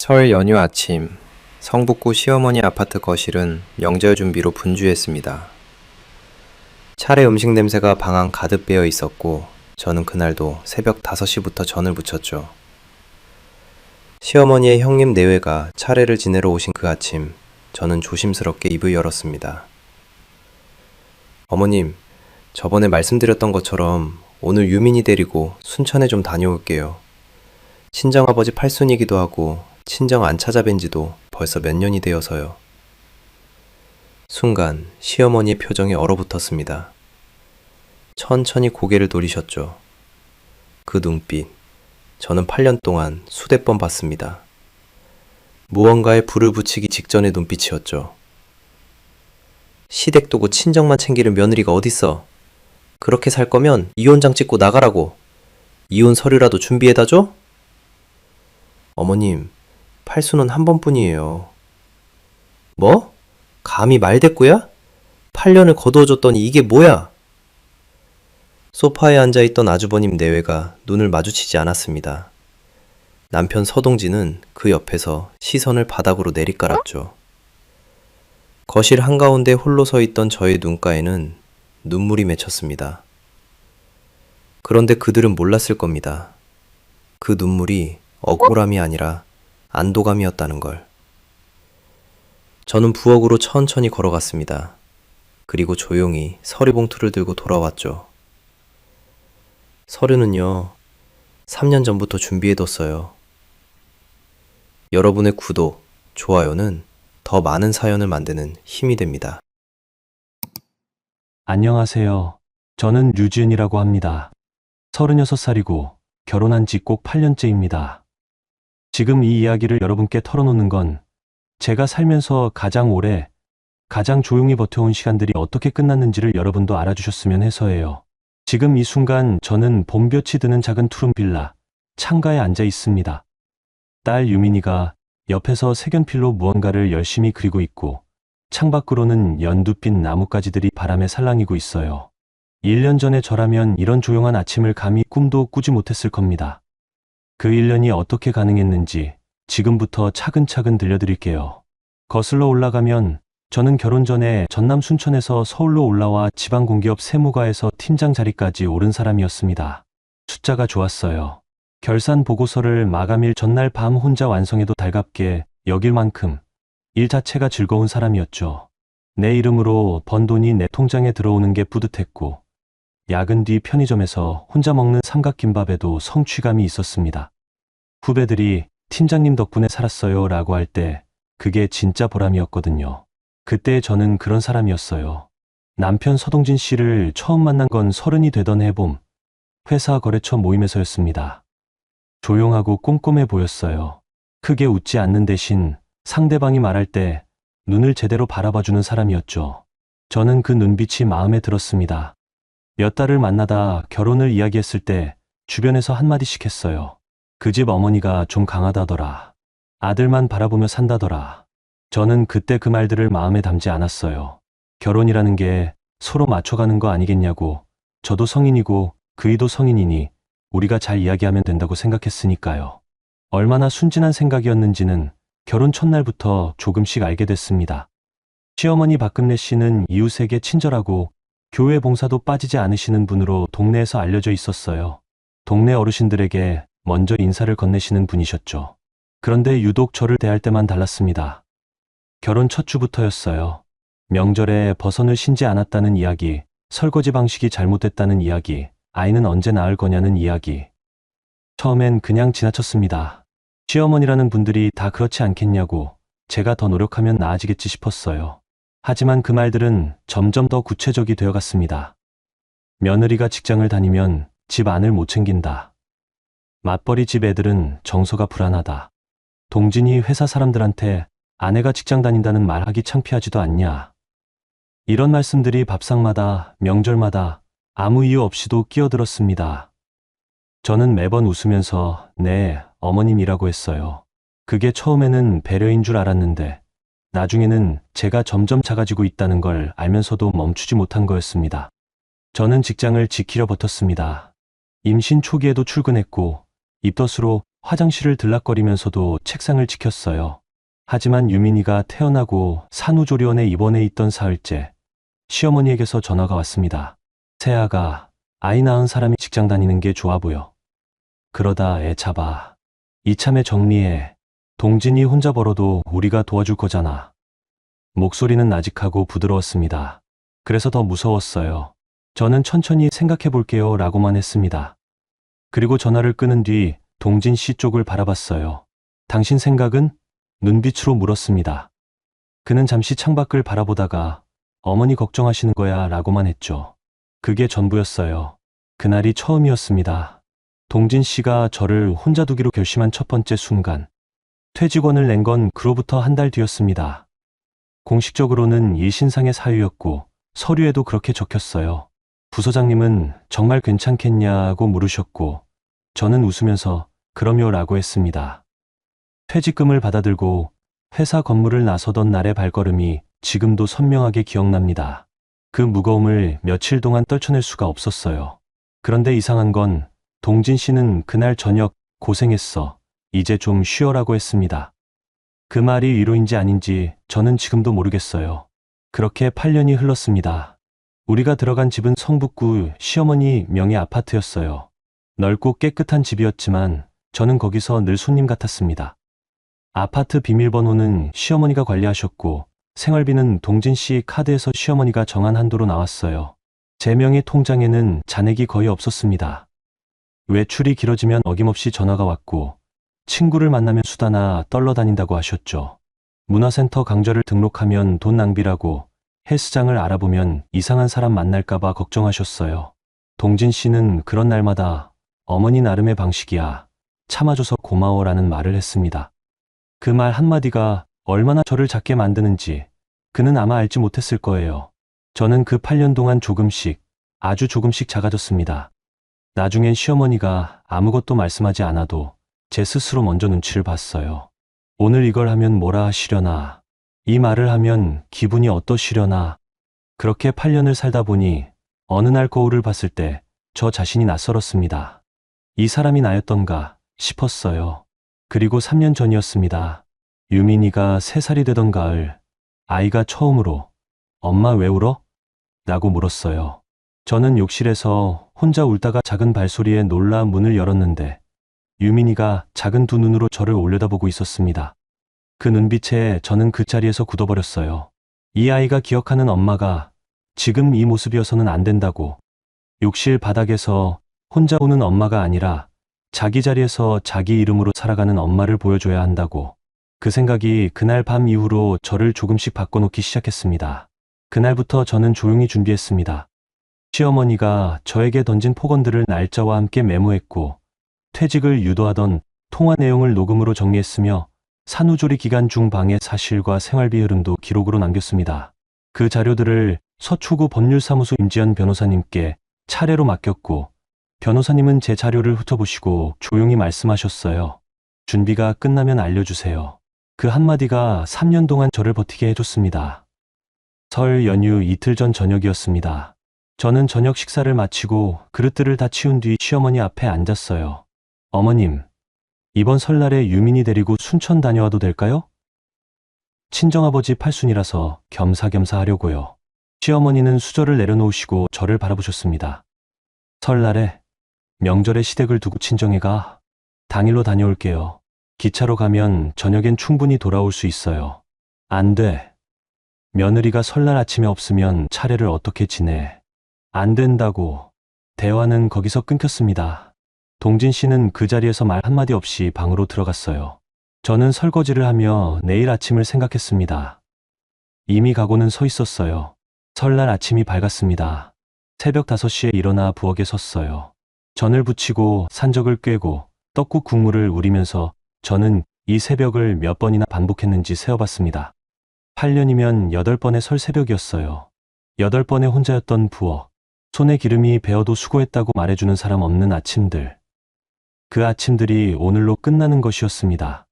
설 연휴 아침, 성북구 시어머니 아파트 거실은 명절 준비로 분주했습니다. 차례 음식 냄새가 방 안 가득 배어 있었고 저는 그날도 새벽 5시부터 전을 부쳤죠. 시어머니의 형님 내외가 차례를 지내러 오신 그 아침, 저는 조심스럽게 입을 열었습니다. 어머님, 저번에 말씀드렸던 것처럼 오늘 유민이 데리고 순천에 좀 다녀올게요. 친정아버지 팔순이기도 하고 친정 안 찾아뵌 지도 벌써 몇 년이 되어서요. 순간 시어머니의 표정이 얼어붙었습니다. 천천히 고개를 돌리셨죠. 그 눈빛, 저는 8년 동안 수백 번 봤습니다. 무언가에 불을 붙이기 직전의 눈빛이었죠. 시댁 두고 친정만 챙기는 며느리가 어딨어? 그렇게 살 거면 이혼장 찍고 나가라고. 이혼 서류라도 준비해다 줘? 어머님, 팔순은 한 번뿐이에요. 뭐? 감히 말대꾸야? 8년을 거두어줬더니 이게 뭐야? 소파에 앉아있던 아주버님 내외가 눈을 마주치지 않았습니다. 남편 서동진은 그 옆에서 시선을 바닥으로 내리깔았죠. 거실 한가운데 홀로 서 있던 저의 눈가에는 눈물이 맺혔습니다. 그런데 그들은 몰랐을 겁니다. 그 눈물이 억울함이 아니라 안도감이었다는 걸. 저는 부엌으로 천천히 걸어갔습니다. 그리고 조용히 서류 봉투를 들고 돌아왔죠. 서류는요, 3년 전부터 준비해뒀어요. 여러분의 구독, 좋아요는 더 많은 사연을 만드는 힘이 됩니다. 안녕하세요. 저는 류지은이라고 합니다. 36살이고 결혼한 지 꼭 8년째입니다. 지금 이 이야기를 여러분께 털어놓는 건 제가 살면서 가장 오래, 가장 조용히 버텨온 시간들이 어떻게 끝났는지를 여러분도 알아주셨으면 해서예요. 지금 이 순간 저는 봄볕이 드는 작은 투룸 빌라, 창가에 앉아 있습니다. 딸 유민이가 옆에서 색연필로 무언가를 열심히 그리고 있고 창밖으로는 연두빛 나뭇가지들이 바람에 살랑이고 있어요. 1년 전에 저라면 이런 조용한 아침을 감히 꿈도 꾸지 못했을 겁니다. 그 1년이 어떻게 가능했는지 지금부터 차근차근 들려드릴게요. 거슬러 올라가면 저는 결혼 전에 전남 순천에서 서울로 올라와 지방공기업 세무과에서 팀장 자리까지 오른 사람이었습니다. 숫자가 좋았어요. 결산 보고서를 마감일 전날 밤 혼자 완성해도 달갑게 여길 만큼 일 자체가 즐거운 사람이었죠. 내 이름으로 번 돈이 내 통장에 들어오는 게 뿌듯했고 야근 뒤 편의점에서 혼자 먹는 삼각김밥에도 성취감이 있었습니다. 후배들이 팀장님 덕분에 살았어요 라고 할 때 그게 진짜 보람이었거든요. 그때 저는 그런 사람이었어요. 남편 서동진 씨를 처음 만난 건 30이 되던 해봄 회사 거래처 모임에서였습니다. 조용하고 꼼꼼해 보였어요. 크게 웃지 않는 대신 상대방이 말할 때 눈을 제대로 바라봐주는 사람이었죠. 저는 그 눈빛이 마음에 들었습니다. 몇 달을 만나다 결혼을 이야기했을 때 주변에서 한마디씩 했어요. 그 집 어머니가 좀 강하다더라. 아들만 바라보며 산다더라. 저는 그때 그 말들을 마음에 담지 않았어요. 결혼이라는 게 서로 맞춰가는 거 아니겠냐고. 저도 성인이고 그이도 성인이니 우리가 잘 이야기하면 된다고 생각했으니까요. 얼마나 순진한 생각이었는지는 결혼 첫날부터 조금씩 알게 됐습니다. 시어머니 박금래 씨는 이웃에게 친절하고 교회 봉사도 빠지지 않으시는 분으로 동네에서 알려져 있었어요. 동네 어르신들에게 먼저 인사를 건네시는 분이셨죠. 그런데 유독 저를 대할 때만 달랐습니다. 결혼 첫 주부터였어요. 명절에 버선을 신지 않았다는 이야기, 설거지 방식이 잘못됐다는 이야기, 아이는 언제 낳을 거냐는 이야기. 처음엔 그냥 지나쳤습니다. 시어머니라는 분들이 다 그렇지 않겠냐고, 제가 더 노력하면 나아지겠지 싶었어요. 하지만 그 말들은 점점 더 구체적이 되어갔습니다. 며느리가 직장을 다니면 집 안을 못 챙긴다. 맞벌이 집 애들은 정서가 불안하다. 동진이 회사 사람들한테 아내가 직장 다닌다는 말하기 창피하지도 않냐. 이런 말씀들이 밥상마다, 명절마다 아무 이유 없이도 끼어들었습니다. 저는 매번 웃으면서 네, 어머님이라고 했어요. 그게 처음에는 배려인 줄 알았는데 나중에는 제가 점점 작아지고 있다는 걸 알면서도 멈추지 못한 거였습니다. 저는 직장을 지키려 버텼습니다. 임신 초기에도 출근했고 입덧으로 화장실을 들락거리면서도 책상을 지켰어요. 하지만 유민이가 태어나고 산후조리원에 입원해 있던 사흘째, 시어머니에게서 전화가 왔습니다. 세아가 아이 낳은 사람이 직장 다니는 게 좋아 보여. 그러다 애 잡아. 이참에 정리해. 동진이 혼자 벌어도 우리가 도와줄 거잖아. 목소리는 나직하고 부드러웠습니다. 그래서 더 무서웠어요. 저는 천천히 생각해 볼게요 라고만 했습니다. 그리고 전화를 끊은 뒤 동진 씨 쪽을 바라봤어요. 당신 생각은? 눈빛으로 물었습니다. 그는 잠시 창밖을 바라보다가 어머니 걱정하시는 거야 라고만 했죠. 그게 전부였어요. 그날이 처음이었습니다. 동진 씨가 저를 혼자 두기로 결심한 첫 번째 순간. 퇴직원을 낸 건 그로부터 한 달 뒤였습니다. 공식적으로는 일신상의 사유였고 서류에도 그렇게 적혔어요. 부서장님은 정말 괜찮겠냐고 물으셨고 저는 웃으면서 그럼요라고 했습니다. 퇴직금을 받아들고 회사 건물을 나서던 날의 발걸음이 지금도 선명하게 기억납니다. 그 무거움을 며칠 동안 떨쳐낼 수가 없었어요. 그런데 이상한 건 동진 씨는 그날 저녁 고생했어. 이제 좀 쉬어라고 했습니다. 그 말이 위로인지 아닌지 저는 지금도 모르겠어요. 그렇게 8년이 흘렀습니다. 우리가 들어간 집은 성북구 시어머니 명의 아파트였어요. 넓고 깨끗한 집이었지만 저는 거기서 늘 손님 같았습니다. 아파트 비밀번호는 시어머니가 관리하셨고 생활비는 동진 씨 카드에서 시어머니가 정한 한도로 나왔어요. 제 명의 통장에는 잔액이 거의 없었습니다. 외출이 길어지면 어김없이 전화가 왔고 친구를 만나면 수다나 떨러 다닌다고 하셨죠. 문화센터 강좌를 등록하면 돈 낭비라고 헬스장을 알아보면 이상한 사람 만날까봐 걱정하셨어요. 동진 씨는 그런 날마다 어머니 나름의 방식이야. 참아줘서 고마워라는 말을 했습니다. 그 말 한마디가 얼마나 저를 작게 만드는지 그는 아마 알지 못했을 거예요. 저는 그 8년 동안 조금씩, 아주 조금씩 작아졌습니다. 나중엔 시어머니가 아무것도 말씀하지 않아도 제 스스로 먼저 눈치를 봤어요. 오늘 이걸 하면 뭐라 하시려나, 이 말을 하면 기분이 어떠시려나. 그렇게 8년을 살다 보니 어느 날 거울을 봤을 때 저 자신이 낯설었습니다. 이 사람이 나였던가 싶었어요. 그리고 3년 전이었습니다. 유민이가 3살이 되던 가을, 아이가 처음으로 엄마 왜 울어? 라고 물었어요. 저는 욕실에서 혼자 울다가 작은 발소리에 놀라 문을 열었는데 유민이가 작은 두 눈으로 저를 올려다보고 있었습니다. 그 눈빛에 저는 그 자리에서 굳어버렸어요. 이 아이가 기억하는 엄마가 지금 이 모습이어서는 안 된다고. 욕실 바닥에서 혼자 우는 엄마가 아니라 자기 자리에서 자기 이름으로 살아가는 엄마를 보여줘야 한다고. 그 생각이 그날 밤 이후로 저를 조금씩 바꿔놓기 시작했습니다. 그날부터 저는 조용히 준비했습니다. 시어머니가 저에게 던진 폭언들을 날짜와 함께 메모했고 퇴직을 유도하던 통화 내용을 녹음으로 정리했으며 산후조리 기간 중 방의 사실과 생활비 흐름도 기록으로 남겼습니다. 그 자료들을 서초구 법률사무소 임지연 변호사님께 차례로 맡겼고 변호사님은 제 자료를 훑어보시고 조용히 말씀하셨어요. 준비가 끝나면 알려주세요. 그 한마디가 3년 동안 저를 버티게 해줬습니다. 설 연휴 이틀 전 저녁이었습니다. 저는 저녁 식사를 마치고 그릇들을 다 치운 뒤 시어머니 앞에 앉았어요. 어머님, 이번 설날에 유민이 데리고 순천 다녀와도 될까요? 친정아버지 팔순이라서 겸사겸사 하려고요. 시어머니는 수저를 내려놓으시고 저를 바라보셨습니다. 설날에 명절에 시댁을 두고 친정에 가. 당일로 다녀올게요. 기차로 가면 저녁엔 충분히 돌아올 수 있어요. 안 돼. 며느리가 설날 아침에 없으면 차례를 어떻게 지내. 안 된다고. 대화는 거기서 끊겼습니다. 동진 씨는 그 자리에서 말 한마디 없이 방으로 들어갔어요. 저는 설거지를 하며 내일 아침을 생각했습니다. 이미 각오는 서 있었어요. 설날 아침이 밝았습니다. 새벽 5시에 일어나 부엌에 섰어요. 전을 부치고 산적을 꿰고 떡국 국물을 우리면서 저는 이 새벽을 몇 번이나 반복했는지 세어봤습니다. 8년이면 8번의 설 새벽이었어요. 8번의 혼자였던 부엌. 손에 기름이 배어도 수고했다고 말해주는 사람 없는 아침들. 그 아침들이 오늘로 끝나는 것이었습니다.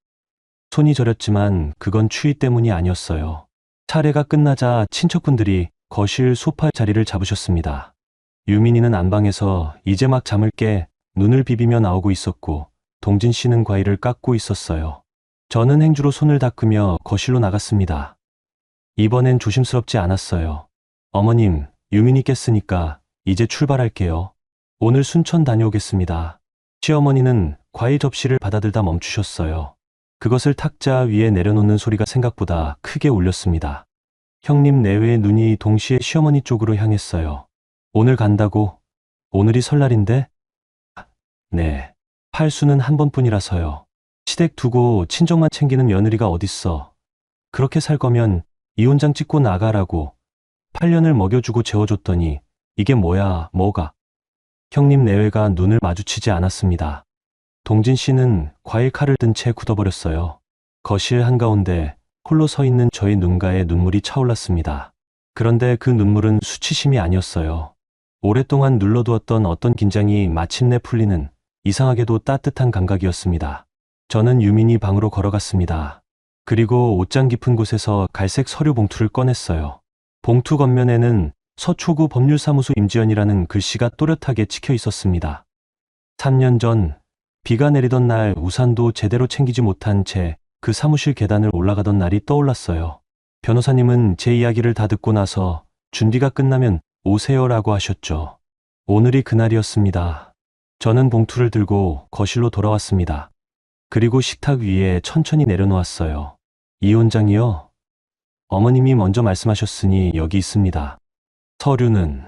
손이 저렸지만 그건 추위 때문이 아니었어요. 차례가 끝나자 친척분들이 거실 소파 자리를 잡으셨습니다. 유민이는 안방에서 이제 막 잠을 깨 눈을 비비며 나오고 있었고 동진 씨는 과일을 깎고 있었어요. 저는 행주로 손을 닦으며 거실로 나갔습니다. 이번엔 조심스럽지 않았어요. 어머님, 유민이 깼으니까 이제 출발할게요. 오늘 순천 다녀오겠습니다. 시어머니는 과일 접시를 받아들다 멈추셨어요. 그것을 탁자 위에 내려놓는 소리가 생각보다 크게 울렸습니다. 형님 내외의 눈이 동시에 시어머니 쪽으로 향했어요. 오늘 간다고? 오늘이 설날인데? 네. 팔수는 한 번뿐이라서요. 시댁 두고 친정만 챙기는 며느리가 어딨어. 그렇게 살 거면 이혼장 찍고 나가라고 8년을 먹여주고 재워줬더니 이게 뭐야, 뭐가. 형님 내외가 눈을 마주치지 않았습니다. 동진 씨는 과일 칼을 든 채 굳어버렸어요. 거실 한가운데 홀로 서 있는 저의 눈가에 눈물이 차올랐습니다. 그런데 그 눈물은 수치심이 아니었어요. 오랫동안 눌러두었던 어떤 긴장이 마침내 풀리는 이상하게도 따뜻한 감각이었습니다. 저는 유민이 방으로 걸어갔습니다. 그리고 옷장 깊은 곳에서 갈색 서류 봉투를 꺼냈어요. 봉투 겉면에는 서초구 법률사무소 임지연이라는 글씨가 또렷하게 찍혀 있었습니다. 3년 전 비가 내리던 날 우산도 제대로 챙기지 못한 채 그 사무실 계단을 올라가던 날이 떠올랐어요. 변호사님은 제 이야기를 다 듣고 나서 준비가 끝나면 오세요라고 하셨죠. 오늘이 그날이었습니다. 저는 봉투를 들고 거실로 돌아왔습니다. 그리고 식탁 위에 천천히 내려놓았어요. 이혼장이요? 어머님이 먼저 말씀하셨으니 여기 있습니다. 서류는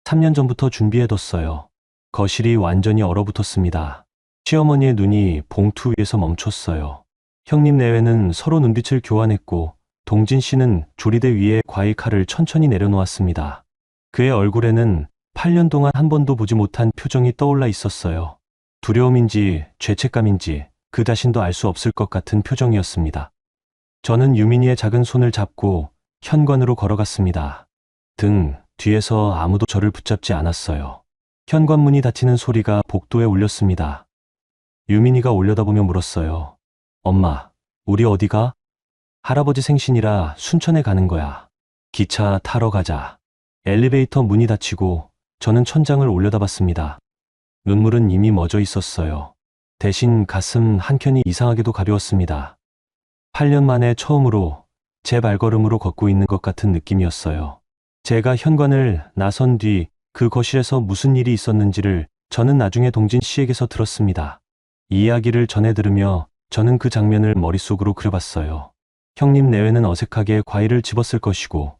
3년 전부터 준비해뒀어요. 거실이 완전히 얼어붙었습니다. 시어머니의 눈이 봉투 위에서 멈췄어요. 형님 내외는 서로 눈빛을 교환했고 동진 씨는 조리대 위에 과일 칼을 천천히 내려놓았습니다. 그의 얼굴에는 8년 동안 한 번도 보지 못한 표정이 떠올라 있었어요. 두려움인지 죄책감인지 그 자신도 알 수 없을 것 같은 표정이었습니다. 저는 유민이의 작은 손을 잡고 현관으로 걸어갔습니다. 등 뒤에서 아무도 저를 붙잡지 않았어요. 현관문이 닫히는 소리가 복도에 울렸습니다. 유민이가 올려다보며 물었어요. 엄마, 우리 어디 가? 할아버지 생신이라 순천에 가는 거야. 기차 타러 가자. 엘리베이터 문이 닫히고 저는 천장을 올려다봤습니다. 눈물은 이미 멎어 있었어요. 대신 가슴 한켠이 이상하게도 가벼웠습니다. 8년 만에 처음으로 제 발걸음으로 걷고 있는 것 같은 느낌이었어요. 제가 현관을 나선 뒤 그 거실에서 무슨 일이 있었는지를 저는 나중에 동진 씨에게서 들었습니다. 이 이야기를 전해 들으며 저는 그 장면을 머릿속으로 그려봤어요. 형님 내외는 어색하게 과일을 집었을 것이고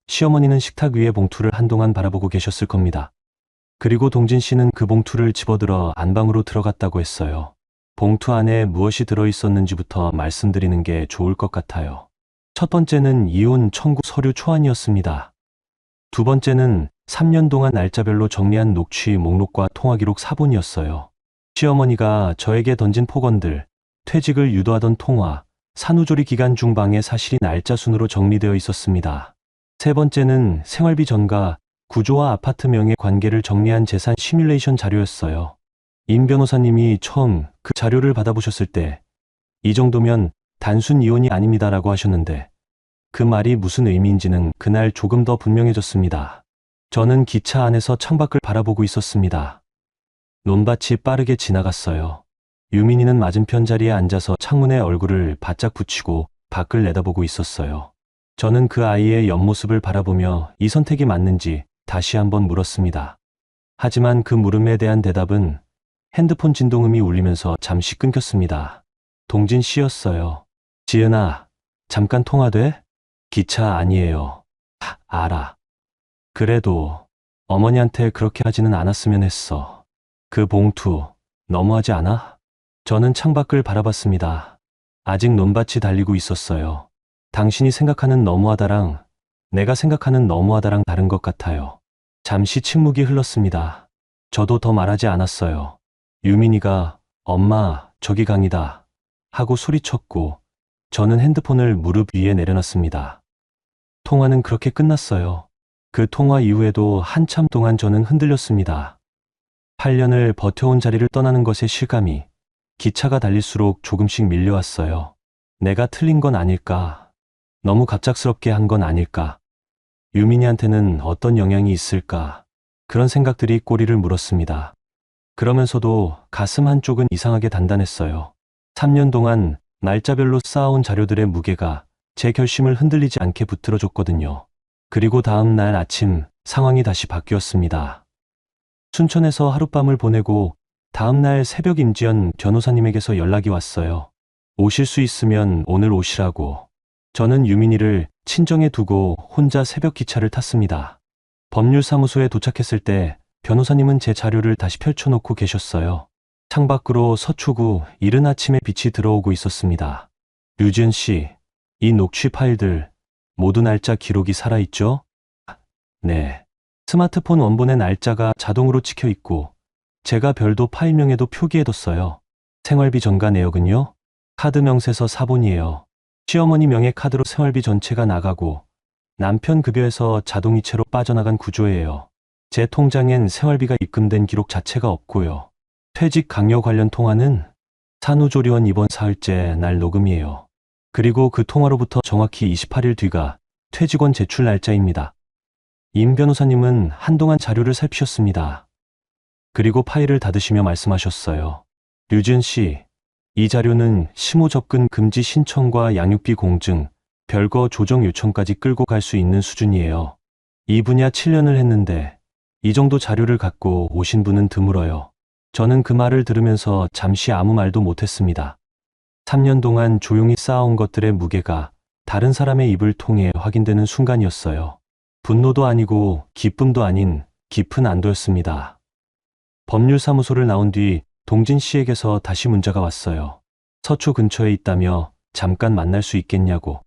시어머니는 식탁 위에 봉투를 한동안 바라보고 계셨을 겁니다. 그리고 동진 씨는 그 봉투를 집어들어 안방으로 들어갔다고 했어요. 봉투 안에 무엇이 들어있었는지부터 말씀드리는 게 좋을 것 같아요. 첫 번째는 이혼 청구 서류 초안이었습니다. 두 번째는 3년 동안 날짜별로 정리한 녹취 목록과 통화기록 사본이었어요. 시어머니가 저에게 던진 폭언들, 퇴직을 유도하던 통화, 산후조리 기간 중 방의 사실이 날짜 순으로 정리되어 있었습니다. 세 번째는 생활비 전가, 구조와 아파트 명의 관계를 정리한 재산 시뮬레이션 자료였어요. 임 변호사님이 처음 그 자료를 받아보셨을 때 이 정도면 단순 이혼이 아닙니다라고 하셨는데 그 말이 무슨 의미인지는 그날 조금 더 분명해졌습니다. 저는 기차 안에서 창밖을 바라보고 있었습니다. 논밭이 빠르게 지나갔어요. 유민이는 맞은편 자리에 앉아서 창문에 얼굴을 바짝 붙이고 밖을 내다보고 있었어요. 저는 그 아이의 옆모습을 바라보며 이 선택이 맞는지 다시 한번 물었습니다. 하지만 그 물음에 대한 대답은 핸드폰 진동음이 울리면서 잠시 끊겼습니다. 동진 씨였어요. 지은아, 잠깐 통화돼? 기차 아니에요. 알아. 그래도 어머니한테 그렇게 하지는 않았으면 했어. 그 봉투 너무하지 않아? 저는 창밖을 바라봤습니다. 아직 논밭이 달리고 있었어요. 당신이 생각하는 너무하다랑 내가 생각하는 너무하다랑 다른 것 같아요. 잠시 침묵이 흘렀습니다. 저도 더 말하지 않았어요. 유민이가 엄마, 저기 강이다 하고 소리쳤고 저는 핸드폰을 무릎 위에 내려놨습니다. 통화는 그렇게 끝났어요. 그 통화 이후에도 한참 동안 저는 흔들렸습니다. 8년을 버텨온 자리를 떠나는 것의 실감이 기차가 달릴수록 조금씩 밀려왔어요. 내가 틀린 건 아닐까? 너무 갑작스럽게 한 건 아닐까? 유민이한테는 어떤 영향이 있을까? 그런 생각들이 꼬리를 물었습니다. 그러면서도 가슴 한쪽은 이상하게 단단했어요. 3년 동안 날짜별로 쌓아온 자료들의 무게가 제 결심을 흔들리지 않게 붙들어줬거든요. 그리고 다음 날 아침 상황이 다시 바뀌었습니다. 순천에서 하룻밤을 보내고 다음 날 새벽 임지연 변호사님에게서 연락이 왔어요. 오실 수 있으면 오늘 오시라고. 저는 유민이를 친정에 두고 혼자 새벽 기차를 탔습니다. 법률사무소에 도착했을 때 변호사님은 제 자료를 다시 펼쳐놓고 계셨어요. 창밖으로 서초구 이른 아침에 빛이 들어오고 있었습니다. 류지은 씨, 이 녹취 파일들 모두 날짜 기록이 살아있죠? 네. 스마트폰 원본의 날짜가 자동으로 찍혀 있고 제가 별도 파일명에도 표기해뒀어요. 생활비 전가 내역은요? 카드 명세서 사본이에요. 시어머니 명의 카드로 생활비 전체가 나가고 남편 급여에서 자동이체로 빠져나간 구조예요. 제 통장엔 생활비가 입금된 기록 자체가 없고요. 퇴직 강요 관련 통화는 산후조리원 입원 사흘째 날 녹음이에요. 그리고 그 통화로부터 정확히 28일 뒤가 퇴직원 제출 날짜입니다. 임 변호사님은 한동안 자료를 살피셨습니다. 그리고 파일을 닫으시며 말씀하셨어요. 류지은 씨, 이 자료는 심호 접근 금지 신청과 양육비 공증, 별거 조정 요청까지 끌고 갈 수 있는 수준이에요. 이 분야 7년을 했는데 이 정도 자료를 갖고 오신 분은 드물어요. 저는 그 말을 들으면서 잠시 아무 말도 못했습니다. 3년 동안 조용히 쌓아온 것들의 무게가 다른 사람의 입을 통해 확인되는 순간이었어요. 분노도 아니고 기쁨도 아닌 깊은 안도였습니다. 법률사무소를 나온 뒤 동진 씨에게서 다시 문자가 왔어요. 서초 근처에 있다며 잠깐 만날 수 있겠냐고.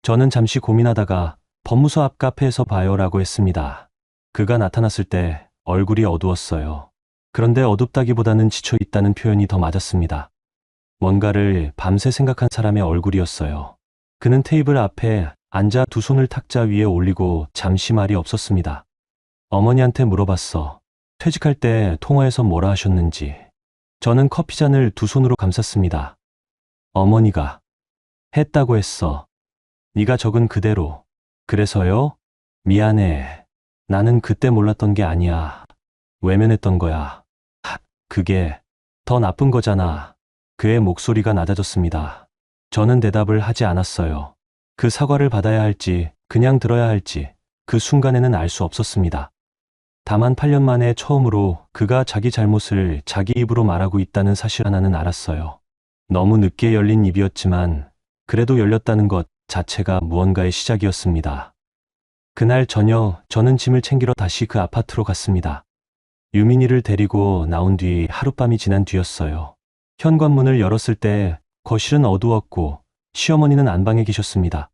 저는 잠시 고민하다가 법무소 앞 카페에서 봐요라고 했습니다. 그가 나타났을 때 얼굴이 어두웠어요. 그런데 어둡다기보다는 지쳐 있다는 표현이 더 맞았습니다. 뭔가를 밤새 생각한 사람의 얼굴이었어요. 그는 테이블 앞에 앉아 두 손을 탁자 위에 올리고 잠시 말이 없었습니다. 어머니한테 물어봤어. 퇴직할 때 통화에서 뭐라 하셨는지. 저는 커피잔을 두 손으로 감쌌습니다. 어머니가 했다고 했어. 네가 적은 그대로. 그래서요? 미안해. 나는 그때 몰랐던 게 아니야. 외면했던 거야. 그게 더 나쁜 거잖아. 그의 목소리가 낮아졌습니다. 저는 대답을 하지 않았어요. 그 사과를 받아야 할지 그냥 들어야 할지 그 순간에는 알 수 없었습니다. 다만 8년 만에 처음으로 그가 자기 잘못을 자기 입으로 말하고 있다는 사실 하나는 알았어요. 너무 늦게 열린 입이었지만 그래도 열렸다는 것 자체가 무언가의 시작이었습니다. 그날 저녁 저는 짐을 챙기러 다시 그 아파트로 갔습니다. 유민이를 데리고 나온 뒤 하룻밤이 지난 뒤였어요. 현관문을 열었을 때 거실은 어두웠고 시어머니는 안방에 계셨습니다.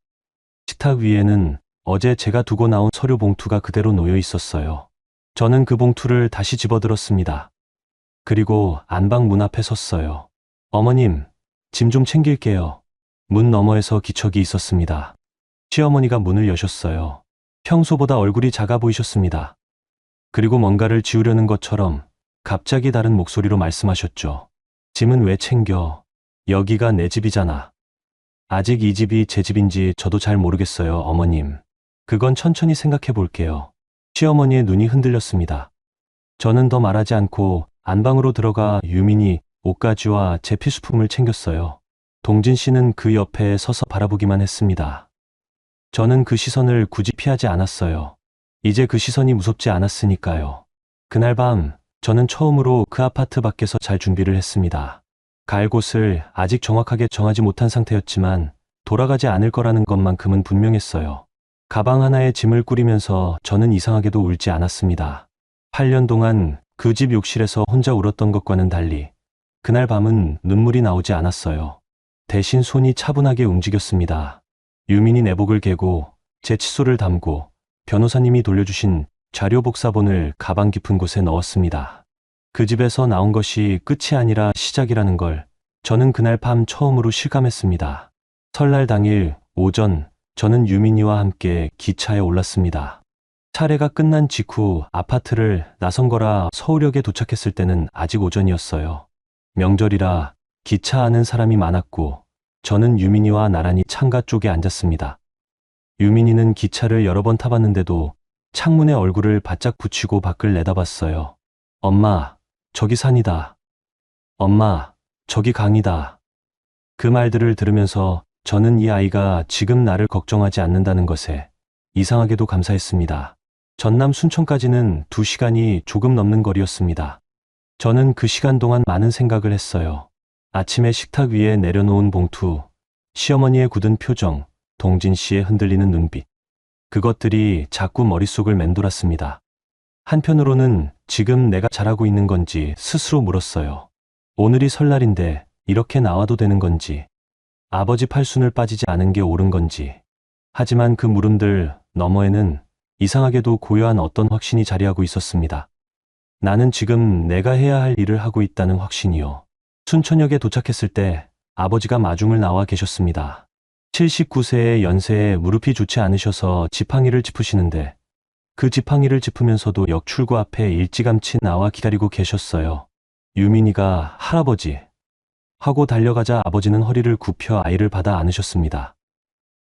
식탁 위에는 어제 제가 두고 나온 서류 봉투가 그대로 놓여 있었어요. 저는 그 봉투를 다시 집어들었습니다. 그리고 안방 문 앞에 섰어요. 어머님, 짐 좀 챙길게요. 문 너머에서 기척이 있었습니다. 시어머니가 문을 여셨어요. 평소보다 얼굴이 작아 보이셨습니다. 그리고 뭔가를 지우려는 것처럼 갑자기 다른 목소리로 말씀하셨죠. 짐은 왜 챙겨? 여기가 내 집이잖아. 아직 이 집이 제 집인지 저도 잘 모르겠어요, 어머님. 그건 천천히 생각해 볼게요. 시어머니의 눈이 흔들렸습니다. 저는 더 말하지 않고 안방으로 들어가 유민이 옷가지와 제 필수품을 챙겼어요. 동진 씨는 그 옆에 서서 바라보기만 했습니다. 저는 그 시선을 굳이 피하지 않았어요. 이제 그 시선이 무섭지 않았으니까요. 그날 밤 저는 처음으로 그 아파트 밖에서 잘 준비를 했습니다. 갈 곳을 아직 정확하게 정하지 못한 상태였지만 돌아가지 않을 거라는 것만큼은 분명했어요. 가방 하나에 짐을 꾸리면서 저는 이상하게도 울지 않았습니다. 8년 동안 그 집 욕실에서 혼자 울었던 것과는 달리 그날 밤은 눈물이 나오지 않았어요. 대신 손이 차분하게 움직였습니다. 유민이 내복을 개고 제 칫솔을 담고 변호사님이 돌려주신 자료 복사본을 가방 깊은 곳에 넣었습니다. 그 집에서 나온 것이 끝이 아니라 시작이라는 걸 저는 그날 밤 처음으로 실감했습니다. 설날 당일 오전 저는 유민이와 함께 기차에 올랐습니다. 차례가 끝난 직후 아파트를 나선거라 서울역에 도착했을 때는 아직 오전이었어요. 명절이라 기차 안은 사람이 많았고 저는 유민이와 나란히 창가 쪽에 앉았습니다. 유민이는 기차를 여러 번 타봤는데도 창문에 얼굴을 바짝 붙이고 밖을 내다봤어요. 엄마, 저기 산이다. 엄마, 저기 강이다. 그 말들을 들으면서 저는 이 아이가 지금 나를 걱정하지 않는다는 것에 이상하게도 감사했습니다. 전남 순천까지는 2시간이 조금 넘는 거리였습니다. 저는 그 시간 동안 많은 생각을 했어요. 아침에 식탁 위에 내려놓은 봉투, 시어머니의 굳은 표정, 동진 씨의 흔들리는 눈빛. 그것들이 자꾸 머릿속을 맴돌았습니다. 한편으로는 지금 내가 잘하고 있는 건지 스스로 물었어요. 오늘이 설날인데 이렇게 나와도 되는 건지, 아버지 팔순을 빠지지 않은 게 옳은 건지. 하지만 그 물음들 너머에는 이상하게도 고요한 어떤 확신이 자리하고 있었습니다. 나는 지금 내가 해야 할 일을 하고 있다는 확신이요. 순천역에 도착했을 때 아버지가 마중을 나와 계셨습니다. 79세의 연세에 무릎이 좋지 않으셔서 지팡이를 짚으시는데 그 지팡이를 짚으면서도 역 출구 앞에 일찌감치 나와 기다리고 계셨어요. 유민이가 할아버지 하고 달려가자 아버지는 허리를 굽혀 아이를 받아 안으셨습니다.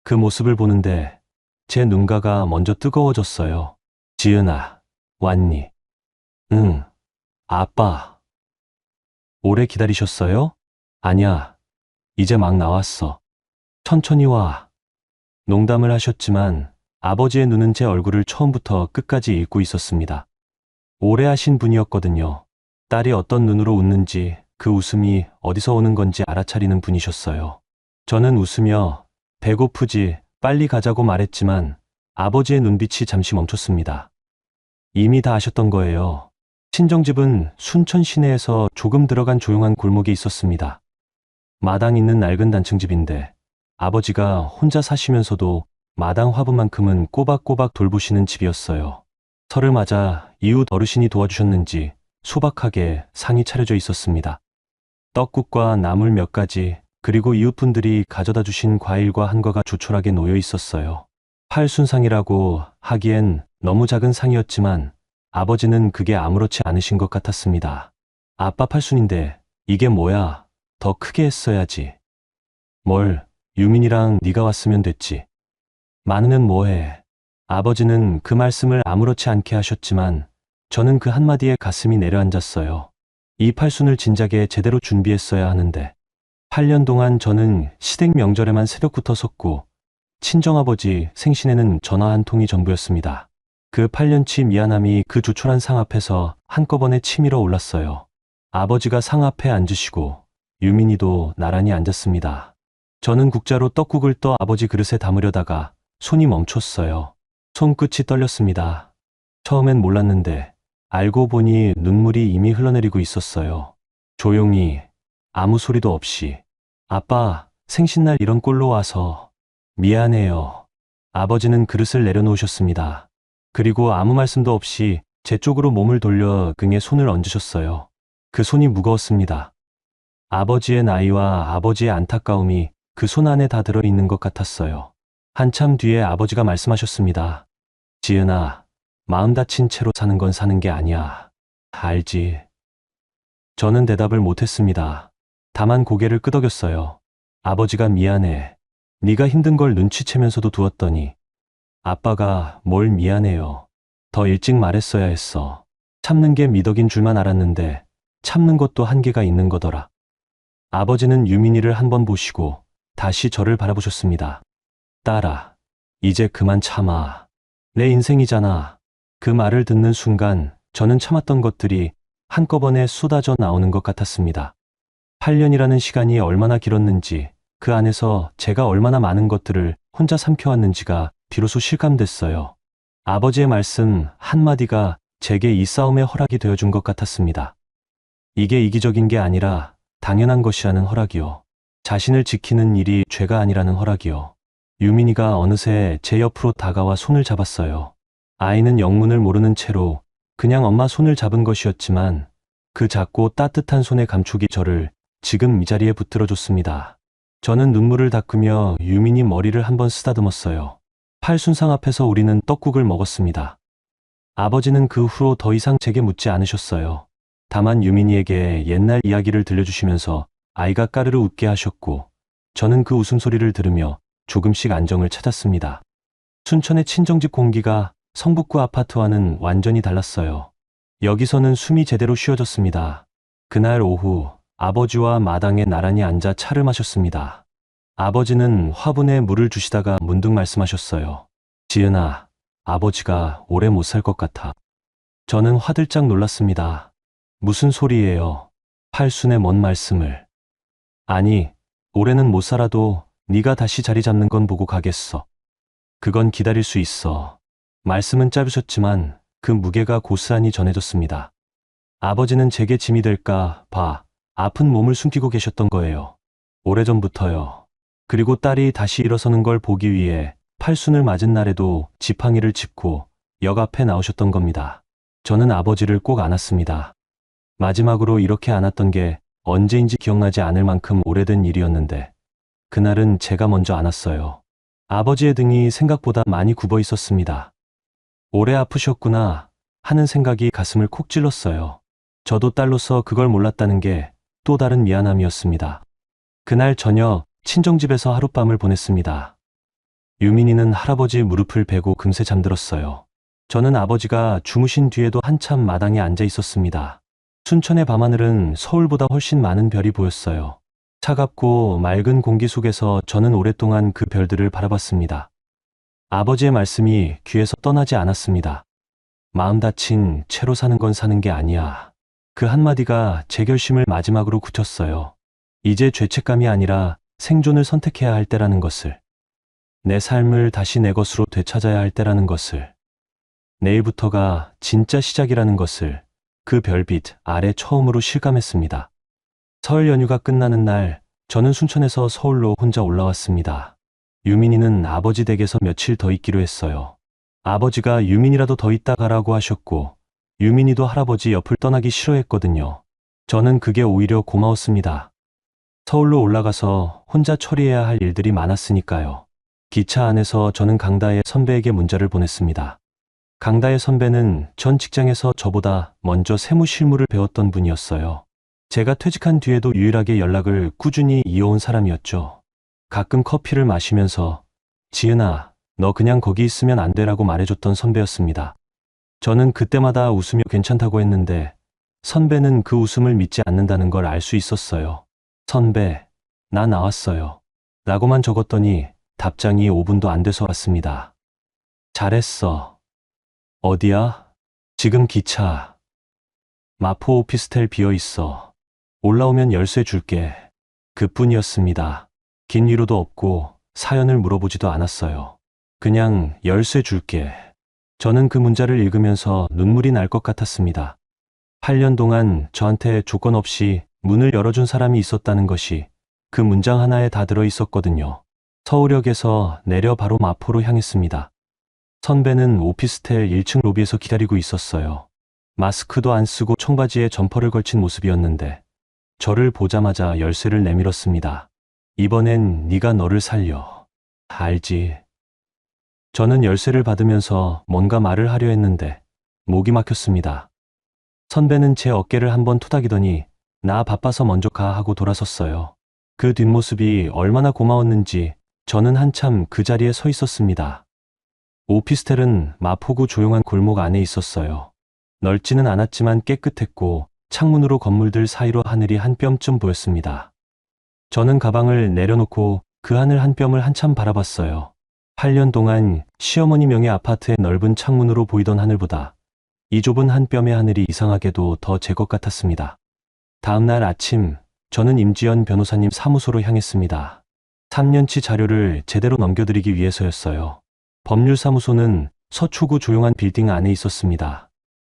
그 모습을 보는데 제 눈가가 먼저 뜨거워졌어요. 지은아, 왔니? 응, 아빠. 오래 기다리셨어요? 아니야, 이제 막 나왔어. 천천히 와. 농담을 하셨지만 아버지의 눈은 제 얼굴을 처음부터 끝까지 읽고 있었습니다. 오래 하신 분이었거든요. 딸이 어떤 눈으로 웃는지 그 웃음이 어디서 오는 건지 알아차리는 분이셨어요. 저는 웃으며 배고프지 빨리 가자고 말했지만 아버지의 눈빛이 잠시 멈췄습니다. 이미 다 아셨던 거예요. 친정집은 순천 시내에서 조금 들어간 조용한 골목에 있었습니다. 마당 있는 낡은 단층집인데 아버지가 혼자 사시면서도 마당 화분만큼은 꼬박꼬박 돌보시는 집이었어요. 설을 맞아 이웃 어르신이 도와주셨는지 소박하게 상이 차려져 있었습니다. 떡국과 나물 몇 가지 그리고 이웃분들이 가져다 주신 과일과 한과가 조촐하게 놓여 있었어요. 팔순상이라고 하기엔 너무 작은 상이었지만 아버지는 그게 아무렇지 않으신 것 같았습니다. 아빠 팔순인데 이게 뭐야? 더 크게 했어야지. 뭘, 유민이랑 네가 왔으면 됐지. 마누는 뭐해? 아버지는 그 말씀을 아무렇지 않게 하셨지만 저는 그 한마디에 가슴이 내려앉았어요. 이 팔순을 진작에 제대로 준비했어야 하는데 8년 동안 저는 시댁 명절에만 새벽부터 섰고 친정아버지 생신에는 전화 한 통이 전부였습니다. 그 8년치 미안함이 그 조촐한 상 앞에서 한꺼번에 치밀어 올랐어요. 아버지가 상 앞에 앉으시고 유민이도 나란히 앉았습니다. 저는 국자로 떡국을 떠 아버지 그릇에 담으려다가 손이 멈췄어요. 손끝이 떨렸습니다. 처음엔 몰랐는데 알고 보니 눈물이 이미 흘러내리고 있었어요. 조용히 아무 소리도 없이 아빠 생신날 이런 꼴로 와서 미안해요. 아버지는 그릇을 내려놓으셨습니다. 그리고 아무 말씀도 없이 제 쪽으로 몸을 돌려 등에 손을 얹으셨어요. 그 손이 무거웠습니다. 아버지의 나이와 아버지의 안타까움이 그 손 안에 다 들어있는 것 같았어요. 한참 뒤에 아버지가 말씀하셨습니다. 지은아, 마음 다친 채로 사는 건 사는 게 아니야. 알지? 저는 대답을 못했습니다. 다만 고개를 끄덕였어요. 아버지가 미안해. 네가 힘든 걸 눈치채면서도 두었더니 아빠가 뭘 미안해요. 더 일찍 말했어야 했어. 참는 게 미덕인 줄만 알았는데 참는 것도 한계가 있는 거더라. 아버지는 유민이를 한번 보시고 다시 저를 바라보셨습니다. 딸아, 이제 그만 참아. 내 인생이잖아. 그 말을 듣는 순간 저는 참았던 것들이 한꺼번에 쏟아져 나오는 것 같았습니다. 8년이라는 시간이 얼마나 길었는지 그 안에서 제가 얼마나 많은 것들을 혼자 삼켜왔는지가 비로소 실감됐어요. 아버지의 말씀 한마디가 제게 이 싸움의 허락이 되어준 것 같았습니다. 이게 이기적인 게 아니라 당연한 것이라는 허락이요. 자신을 지키는 일이 죄가 아니라는 허락이요. 유민이가 어느새 제 옆으로 다가와 손을 잡았어요. 아이는 영문을 모르는 채로 그냥 엄마 손을 잡은 것이었지만 그 작고 따뜻한 손의 감촉이 저를 지금 이 자리에 붙들어줬습니다. 저는 눈물을 닦으며 유민이 머리를 한번 쓰다듬었어요. 팔순상 앞에서 우리는 떡국을 먹었습니다. 아버지는 그 후로 더 이상 제게 묻지 않으셨어요. 다만 유민이에게 옛날 이야기를 들려주시면서 아이가 까르르 웃게 하셨고 저는 그 웃음소리를 들으며 조금씩 안정을 찾았습니다. 순천의 친정집 공기가 성북구 아파트와는 완전히 달랐어요. 여기서는 숨이 제대로 쉬어졌습니다. 그날 오후 아버지와 마당에 나란히 앉아 차를 마셨습니다. 아버지는 화분에 물을 주시다가 문득 말씀하셨어요. 지은아, 아버지가 오래 못 살 것 같아. 저는 화들짝 놀랐습니다. 무슨 소리예요? 팔순의 뭔 말씀을. 아니, 올해는 못 살아도 네가 다시 자리 잡는 건 보고 가겠어. 그건 기다릴 수 있어. 말씀은 짧으셨지만 그 무게가 고스란히 전해졌습니다. 아버지는 제게 짐이 될까 봐 아픈 몸을 숨기고 계셨던 거예요. 오래전부터요. 그리고 딸이 다시 일어서는 걸 보기 위해 팔순을 맞은 날에도 지팡이를 짚고 역 앞에 나오셨던 겁니다. 저는 아버지를 꼭 안았습니다. 마지막으로 이렇게 안았던 게 언제인지 기억나지 않을 만큼 오래된 일이었는데 그날은 제가 먼저 안았어요. 아버지의 등이 생각보다 많이 굽어 있었습니다. 오래 아프셨구나 하는 생각이 가슴을 콕 찔렀어요. 저도 딸로서 그걸 몰랐다는 게 또 다른 미안함이었습니다. 그날 저녁 친정집에서 하룻밤을 보냈습니다. 유민이는 할아버지 무릎을 베고 금세 잠들었어요. 저는 아버지가 주무신 뒤에도 한참 마당에 앉아 있었습니다. 순천의 밤하늘은 서울보다 훨씬 많은 별이 보였어요. 차갑고 맑은 공기 속에서 저는 오랫동안 그 별들을 바라봤습니다. 아버지의 말씀이 귀에서 떠나지 않았습니다. 마음 다친 채로 사는 건 사는 게 아니야. 그 한마디가 제 결심을 마지막으로 굳혔어요. 이제 죄책감이 아니라 생존을 선택해야 할 때라는 것을. 내 삶을 다시 내 것으로 되찾아야 할 때라는 것을. 내일부터가 진짜 시작이라는 것을 그 별빛 아래 처음으로 실감했습니다. 설 연휴가 끝나는 날 저는 순천에서 서울로 혼자 올라왔습니다. 유민이는 아버지 댁에서 며칠 더 있기로 했어요. 아버지가 유민이라도 더 있다 가라고 하셨고 유민이도 할아버지 옆을 떠나기 싫어했거든요. 저는 그게 오히려 고마웠습니다. 서울로 올라가서 혼자 처리해야 할 일들이 많았으니까요. 기차 안에서 저는 강다의 선배에게 문자를 보냈습니다. 강다의 선배는 전 직장에서 저보다 먼저 세무실무를 배웠던 분이었어요. 제가 퇴직한 뒤에도 유일하게 연락을 꾸준히 이어온 사람이었죠. 가끔 커피를 마시면서 지은아, 너 그냥 거기 있으면 안 돼라고 말해줬던 선배였습니다. 저는 그때마다 웃으며 괜찮다고 했는데 선배는 그 웃음을 믿지 않는다는 걸 알 수 있었어요. 선배, 나 나왔어요. 라고만 적었더니 답장이 5분도 안 돼서 왔습니다. 잘했어. 어디야? 지금 기차. 마포 오피스텔 비어 있어. 올라오면 열쇠 줄게. 그뿐이었습니다. 긴 위로도 없고 사연을 물어보지도 않았어요. 그냥 열쇠 줄게. 저는 그 문자를 읽으면서 눈물이 날 것 같았습니다. 8년 동안 저한테 조건 없이 문을 열어준 사람이 있었다는 것이 그 문장 하나에 다 들어 있었거든요. 서울역에서 내려 바로 마포로 향했습니다. 선배는 오피스텔 1층 로비에서 기다리고 있었어요. 마스크도 안 쓰고 청바지에 점퍼를 걸친 모습이었는데 저를 보자마자 열쇠를 내밀었습니다. 이번엔 네가 너를 살려. 알지. 저는 열쇠를 받으면서 뭔가 말을 하려 했는데 목이 막혔습니다. 선배는 제 어깨를 한번 토닥이더니 나 바빠서 먼저 가 하고 돌아섰어요. 그 뒷모습이 얼마나 고마웠는지 저는 한참 그 자리에 서 있었습니다. 오피스텔은 마포구 조용한 골목 안에 있었어요. 넓지는 않았지만 깨끗했고 창문으로 건물들 사이로 하늘이 한 뼘쯤 보였습니다. 저는 가방을 내려놓고 그 하늘 한 뼘을 한참 바라봤어요. 8년 동안 시어머니 명의 아파트의 넓은 창문으로 보이던 하늘보다 이 좁은 한 뼘의 하늘이 이상하게도 더 제 것 같았습니다. 다음 날 아침 저는 임지연 변호사님 사무소로 향했습니다. 3년치 자료를 제대로 넘겨드리기 위해서였어요. 법률사무소는 서초구 조용한 빌딩 안에 있었습니다.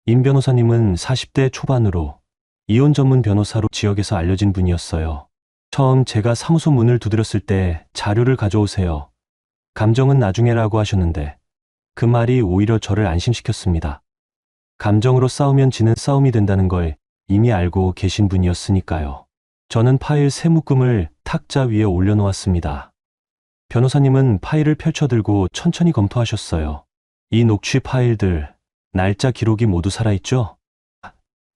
임 변호사님은 40대 초반으로 이혼 전문 변호사로 지역에서 알려진 분이었어요. 처음 제가 사무소 문을 두드렸을 때 자료를 가져오세요. 감정은 나중에라고 하셨는데 그 말이 오히려 저를 안심시켰습니다. 감정으로 싸우면 지는 싸움이 된다는 걸 이미 알고 계신 분이었으니까요. 저는 파일 세 묶음을 탁자 위에 올려놓았습니다. 변호사님은 파일을 펼쳐들고 천천히 검토하셨어요. 이 녹취 파일들, 날짜 기록이 모두 살아있죠?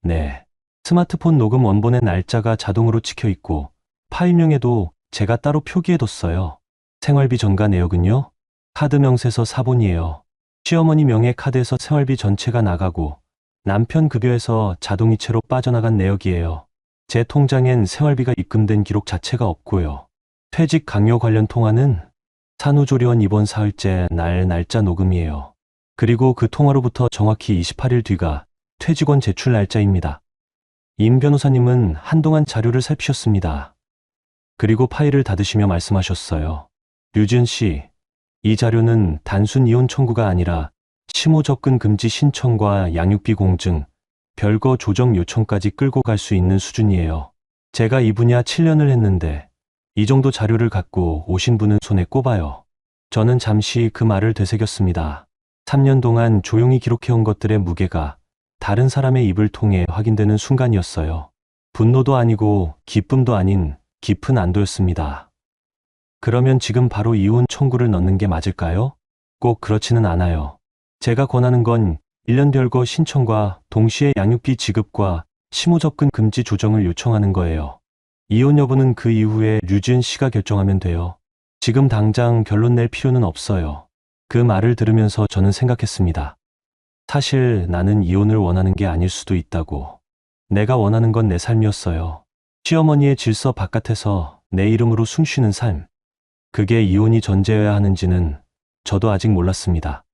네. 스마트폰 녹음 원본의 날짜가 자동으로 찍혀 있고 파일명에도 제가 따로 표기해뒀어요. 생활비 전가 내역은요? 카드 명세서 사본이에요. 시어머니 명의 카드에서 생활비 전체가 나가고 남편 급여에서 자동이체로 빠져나간 내역이에요. 제 통장엔 생활비가 입금된 기록 자체가 없고요. 퇴직 강요 관련 통화는 산후조리원 입원 사흘째 날 날짜 녹음이에요. 그리고 그 통화로부터 정확히 28일 뒤가 퇴직원 제출 날짜입니다. 임 변호사님은 한동안 자료를 살피셨습니다. 그리고 파일을 닫으시며 말씀하셨어요. 류지은 씨, 이 자료는 단순 이혼 청구가 아니라 심호 접근 금지 신청과 양육비 공증, 별거 조정 요청까지 끌고 갈 수 있는 수준이에요. 제가 이 분야 7년을 했는데 이 정도 자료를 갖고 오신 분은 손에 꼽아요. 저는 잠시 그 말을 되새겼습니다. 3년 동안 조용히 기록해온 것들의 무게가 다른 사람의 입을 통해 확인되는 순간이었어요. 분노도 아니고 기쁨도 아닌 깊은 안도였습니다. 그러면 지금 바로 이혼 청구를 넣는 게 맞을까요? 꼭 그렇지는 않아요. 제가 권하는 건 1년 별거 신청과 동시에 양육비 지급과 심호 접근 금지 조정을 요청하는 거예요. 이혼 여부는 그 이후에 류지은 씨가 결정하면 돼요. 지금 당장 결론 낼 필요는 없어요. 그 말을 들으면서 저는 생각했습니다. 사실 나는 이혼을 원하는 게 아닐 수도 있다고. 내가 원하는 건 내 삶이었어요. 시어머니의 질서 바깥에서 내 이름으로 숨쉬는 삶. 그게 이혼이 전제여야 하는지는 저도 아직 몰랐습니다.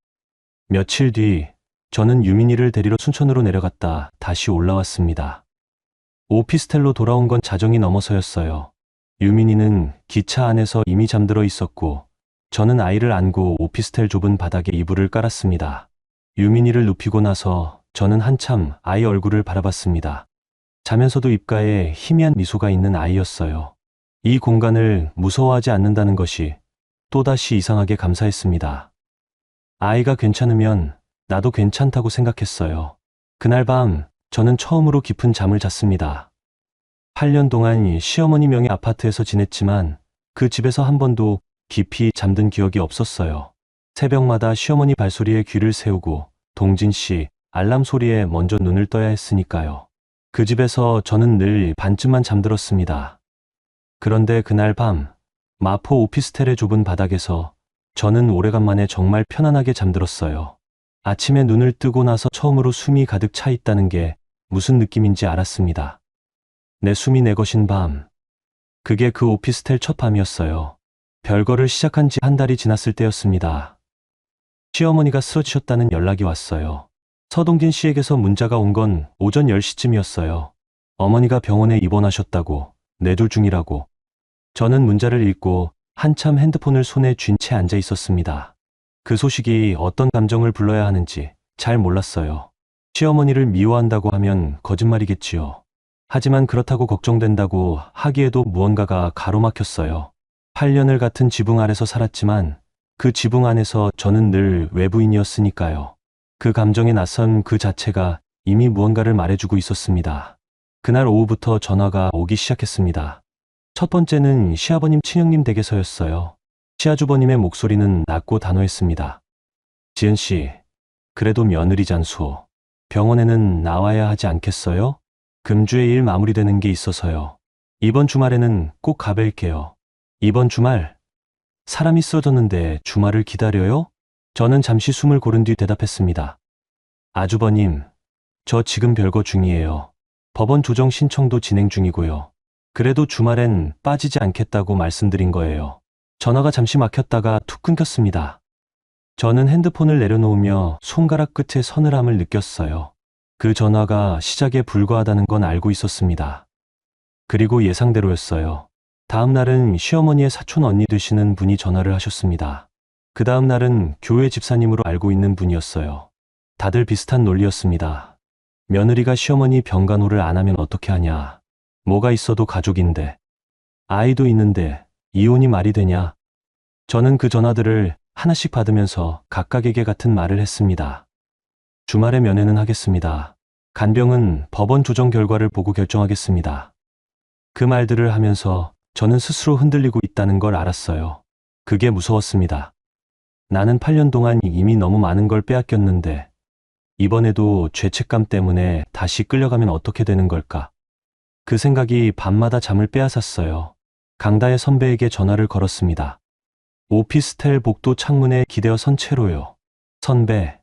며칠 뒤 저는 유민이를 데리러 순천으로 내려갔다 다시 올라왔습니다. 오피스텔로 돌아온 건 자정이 넘어서였어요. 유민이는 기차 안에서 이미 잠들어 있었고 저는 아이를 안고 오피스텔 좁은 바닥에 이불을 깔았습니다. 유민이를 눕히고 나서 저는 한참 아이 얼굴을 바라봤습니다. 자면서도 입가에 희미한 미소가 있는 아이였어요. 이 공간을 무서워하지 않는다는 것이 또다시 이상하게 감사했습니다. 아이가 괜찮으면 나도 괜찮다고 생각했어요. 그날 밤 저는 처음으로 깊은 잠을 잤습니다. 8년 동안 시어머니 명의 아파트에서 지냈지만 그 집에서 한 번도 깊이 잠든 기억이 없었어요. 새벽마다 시어머니 발소리에 귀를 세우고 동진 씨 알람 소리에 먼저 눈을 떠야 했으니까요. 그 집에서 저는 늘 반쯤만 잠들었습니다. 그런데 그날 밤 마포 오피스텔의 좁은 바닥에서 저는 오래간만에 정말 편안하게 잠들었어요. 아침에 눈을 뜨고 나서 처음으로 숨이 가득 차 있다는 게 무슨 느낌인지 알았습니다. 내 숨이 내 것인 밤. 그게 그 오피스텔 첫 밤이었어요. 별거를 시작한 지 한 달이 지났을 때였습니다. 시어머니가 쓰러지셨다는 연락이 왔어요. 서동진 씨에게서 문자가 온 건 오전 10시쯤이었어요. 어머니가 병원에 입원하셨다고, 뇌졸 중이라고. 저는 문자를 읽고 한참 핸드폰을 손에 쥔 채 앉아 있었습니다. 그 소식이 어떤 감정을 불러야 하는지 잘 몰랐어요. 시어머니를 미워한다고 하면 거짓말이겠지요. 하지만 그렇다고 걱정된다고 하기에도 무언가가 가로막혔어요. 8년을 같은 지붕 아래서 살았지만 그 지붕 안에서 저는 늘 외부인이었으니까요. 그 감정의 낯선 그 자체가 이미 무언가를 말해주고 있었습니다. 그날 오후부터 전화가 오기 시작했습니다. 첫 번째는 시아버님 친형님 댁에서였어요. 시아주버님의 목소리는 낮고 단호했습니다. 지은 씨, 그래도 며느리잖소. 병원에는 나와야 하지 않겠어요? 금주에 일 마무리되는 게 있어서요. 이번 주말에는 꼭 가뵐게요. 이번 주말? 사람이 쓰러졌는데 주말을 기다려요? 저는 잠시 숨을 고른 뒤 대답했습니다. 아주버님, 저 지금 별거 중이에요. 법원 조정 신청도 진행 중이고요. 그래도 주말엔 빠지지 않겠다고 말씀드린 거예요. 전화가 잠시 막혔다가 툭 끊겼습니다. 저는 핸드폰을 내려놓으며 손가락 끝에 서늘함을 느꼈어요. 그 전화가 시작에 불과하다는 건 알고 있었습니다. 그리고 예상대로였어요. 다음 날은 시어머니의 사촌 언니 되시는 분이 전화를 하셨습니다. 그 다음 날은 교회 집사님으로 알고 있는 분이었어요. 다들 비슷한 논리였습니다. 며느리가 시어머니 병간호를 안 하면 어떻게 하냐. 뭐가 있어도 가족인데. 아이도 있는데 이혼이 말이 되냐. 저는 그 전화들을 하나씩 받으면서 각각에게 같은 말을 했습니다. 주말에 면회는 하겠습니다. 간병은 법원 조정 결과를 보고 결정하겠습니다. 그 말들을 하면서 저는 스스로 흔들리고 있다는 걸 알았어요. 그게 무서웠습니다. 나는 8년 동안 이미 너무 많은 걸 빼앗겼는데 이번에도 죄책감 때문에 다시 끌려가면 어떻게 되는 걸까? 그 생각이 밤마다 잠을 빼앗았어요. 강다혜 선배에게 전화를 걸었습니다. 오피스텔 복도 창문에 기대어 선 채로요. 선배,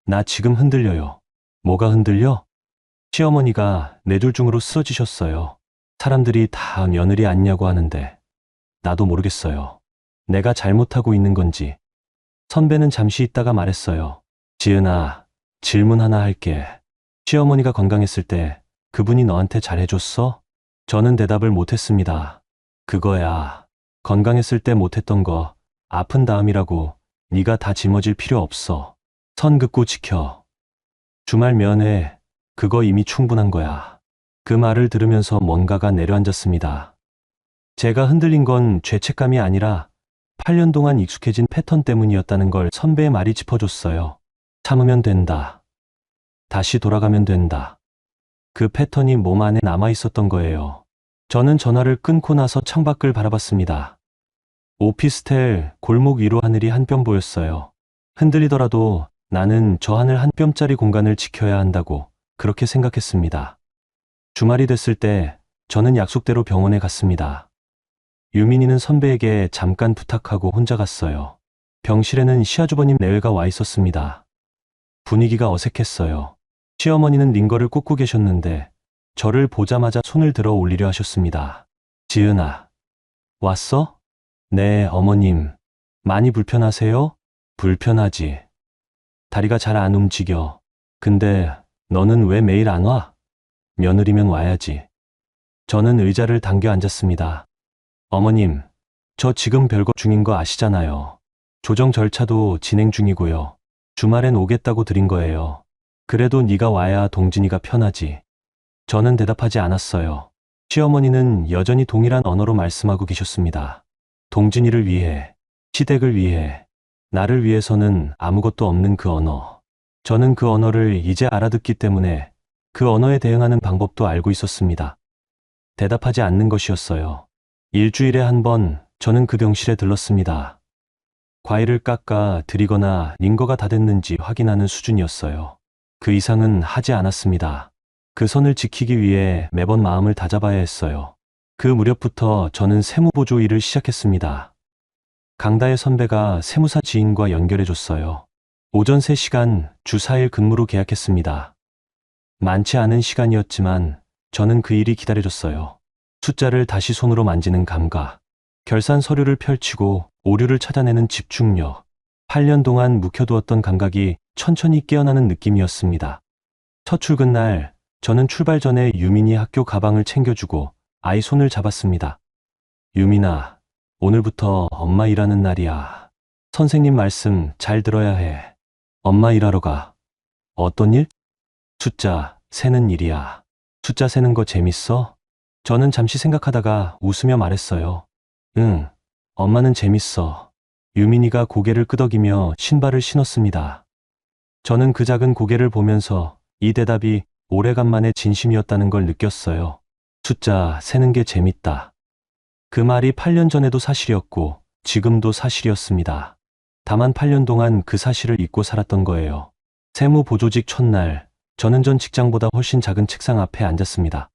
나 지금 흔들려요. 뭐가 흔들려? 시어머니가 뇌졸중으로 쓰러지셨어요. 사람들이 다 며느리 아니냐고 하는데 나도 모르겠어요. 내가 잘못하고 있는 건지. 선배는 잠시 있다가 말했어요. 지은아, 질문 하나 할게. 시어머니가 건강했을 때 그분이 너한테 잘해줬어? 저는 대답을 못했습니다. 그거야. 건강했을 때 못했던 거 아픈 다음이라고 네가 다 짊어질 필요 없어. 선 긋고 지켜. 주말 면회 그거 이미 충분한 거야. 그 말을 들으면서 뭔가가 내려앉았습니다. 제가 흔들린 건 죄책감이 아니라 8년 동안 익숙해진 패턴 때문이었다는 걸 선배의 말이 짚어줬어요. 참으면 된다. 다시 돌아가면 된다. 그 패턴이 몸 안에 남아 있었던 거예요. 저는 전화를 끊고 나서 창밖을 바라봤습니다. 오피스텔 골목 위로 하늘이 한 뼘 보였어요. 흔들리더라도 나는 저 하늘 한 뼘짜리 공간을 지켜야 한다고 그렇게 생각했습니다. 주말이 됐을 때 저는 약속대로 병원에 갔습니다. 유민이는 선배에게 잠깐 부탁하고 혼자 갔어요. 병실에는 시아주버님 내외가 와 있었습니다. 분위기가 어색했어요. 시어머니는 링거를 꽂고 계셨는데 저를 보자마자 손을 들어 올리려 하셨습니다. 지은아, 왔어? 네, 어머님. 많이 불편하세요? 불편하지. 다리가 잘 안 움직여. 근데 너는 왜 매일 안 와? 며느리면 와야지. 저는 의자를 당겨 앉았습니다. 어머님, 저 지금 별거 중인 거 아시잖아요. 조정 절차도 진행 중이고요. 주말엔 오겠다고 드린 거예요. 그래도 네가 와야 동진이가 편하지. 저는 대답하지 않았어요. 시어머니는 여전히 동일한 언어로 말씀하고 계셨습니다. 동진이를 위해, 시댁을 위해, 나를 위해서는 아무것도 없는 그 언어. 저는 그 언어를 이제 알아듣기 때문에 그 언어에 대응하는 방법도 알고 있었습니다. 대답하지 않는 것이었어요. 일주일에 한 번 저는 그 병실에 들렀습니다. 과일을 깎아 드리거나 링거가 다 됐는지 확인하는 수준이었어요. 그 이상은 하지 않았습니다. 그 선을 지키기 위해 매번 마음을 다잡아야 했어요. 그 무렵부터 저는 세무보조 일을 시작했습니다. 강다의 선배가 세무사 지인과 연결해줬어요. 오전 3시간 주 4일 근무로 계약했습니다. 많지 않은 시간이었지만 저는 그 일이 기다려졌어요. 숫자를 다시 손으로 만지는 감각, 결산 서류를 펼치고 오류를 찾아내는 집중력, 8년 동안 묵혀두었던 감각이 천천히 깨어나는 느낌이었습니다. 첫 출근 날, 저는 출발 전에 유민이 학교 가방을 챙겨주고 아이 손을 잡았습니다. 유민아, 오늘부터 엄마 일하는 날이야. 선생님 말씀 잘 들어야 해. 엄마 일하러 가. 어떤 일? 숫자 세는 일이야. 숫자 세는 거 재밌어? 저는 잠시 생각하다가 웃으며 말했어요. 응, 엄마는 재밌어. 유민이가 고개를 끄덕이며 신발을 신었습니다. 저는 그 작은 고개를 보면서 이 대답이 오래간만에 진심이었다는 걸 느꼈어요. 숫자 세는 게 재밌다. 그 말이 8년 전에도 사실이었고 지금도 사실이었습니다. 다만 8년 동안 그 사실을 잊고 살았던 거예요. 세무보조직 첫날, 저는 전 직장보다 훨씬 작은 책상 앞에 앉았습니다.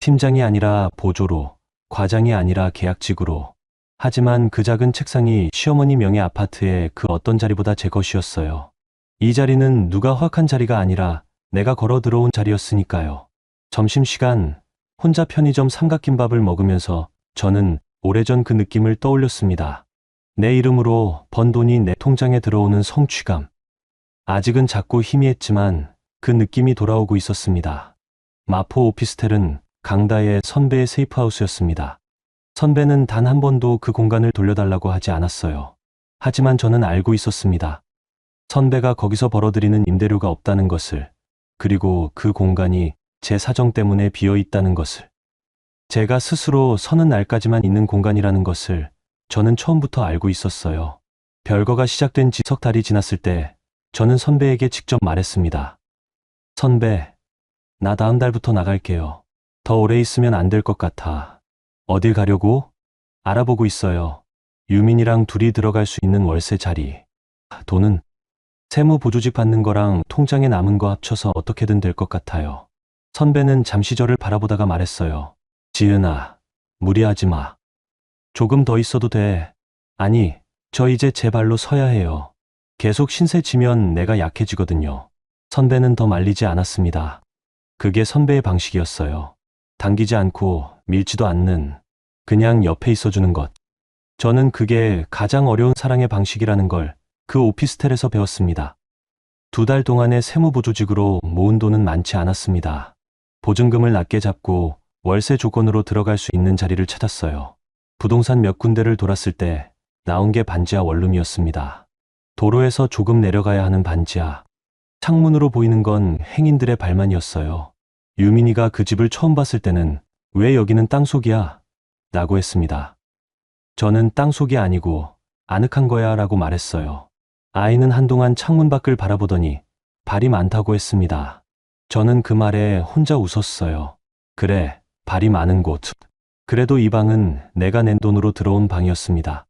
팀장이 아니라 보조로, 과장이 아니라 계약직으로. 하지만 그 작은 책상이 시어머니 명의 아파트의 그 어떤 자리보다 제 것이었어요. 이 자리는 누가 허락한 자리가 아니라 내가 걸어 들어온 자리였으니까요. 점심시간, 혼자 편의점 삼각김밥을 먹으면서 저는 오래전 그 느낌을 떠올렸습니다. 내 이름으로 번 돈이 내 통장에 들어오는 성취감. 아직은 작고 희미했지만 그 느낌이 돌아오고 있었습니다. 마포 오피스텔은 강다의 선배의 세이프하우스였습니다. 선배는 단 한 번도 그 공간을 돌려달라고 하지 않았어요. 하지만 저는 알고 있었습니다. 선배가 거기서 벌어들이는 임대료가 없다는 것을, 그리고 그 공간이 제 사정 때문에 비어 있다는 것을. 제가 스스로 서는 날까지만 있는 공간이라는 것을 저는 처음부터 알고 있었어요. 별거가 시작된 지 석 달이 지났을 때 저는 선배에게 직접 말했습니다. 선배, 나 다음 달부터 나갈게요. 더 오래 있으면 안 될 것 같아. 어딜 가려고? 알아보고 있어요. 유민이랑 둘이 들어갈 수 있는 월세 자리. 돈은 세무보조직 받는 거랑 통장에 남은 거 합쳐서 어떻게든 될 것 같아요. 선배는 잠시 저를 바라보다가 말했어요. 지은아, 무리하지 마. 조금 더 있어도 돼. 아니, 저 이제 제 발로 서야 해요. 계속 신세 지면 내가 약해지거든요. 선배는 더 말리지 않았습니다. 그게 선배의 방식이었어요. 당기지 않고 밀지도 않는, 그냥 옆에 있어주는 것. 저는 그게 가장 어려운 사랑의 방식이라는 걸 그 오피스텔에서 배웠습니다. 2달 동안의 세무보조직으로 모은 돈은 많지 않았습니다. 보증금을 낮게 잡고 월세 조건으로 들어갈 수 있는 자리를 찾았어요. 부동산 몇 군데를 돌았을 때 나온 게 반지하 원룸이었습니다. 도로에서 조금 내려가야 하는 반지하. 창문으로 보이는 건 행인들의 발만이었어요. 유민이가 그 집을 처음 봤을 때는 왜 여기는 땅속이야? 라고 했습니다. 저는 땅속이 아니고 아늑한 거야 라고 말했어요. 아이는 한동안 창문 밖을 바라보더니 발이 많다고 했습니다. 저는 그 말에 혼자 웃었어요. 그래, 발이 많은 곳. 그래도 이 방은 내가 낸 돈으로 들어온 방이었습니다.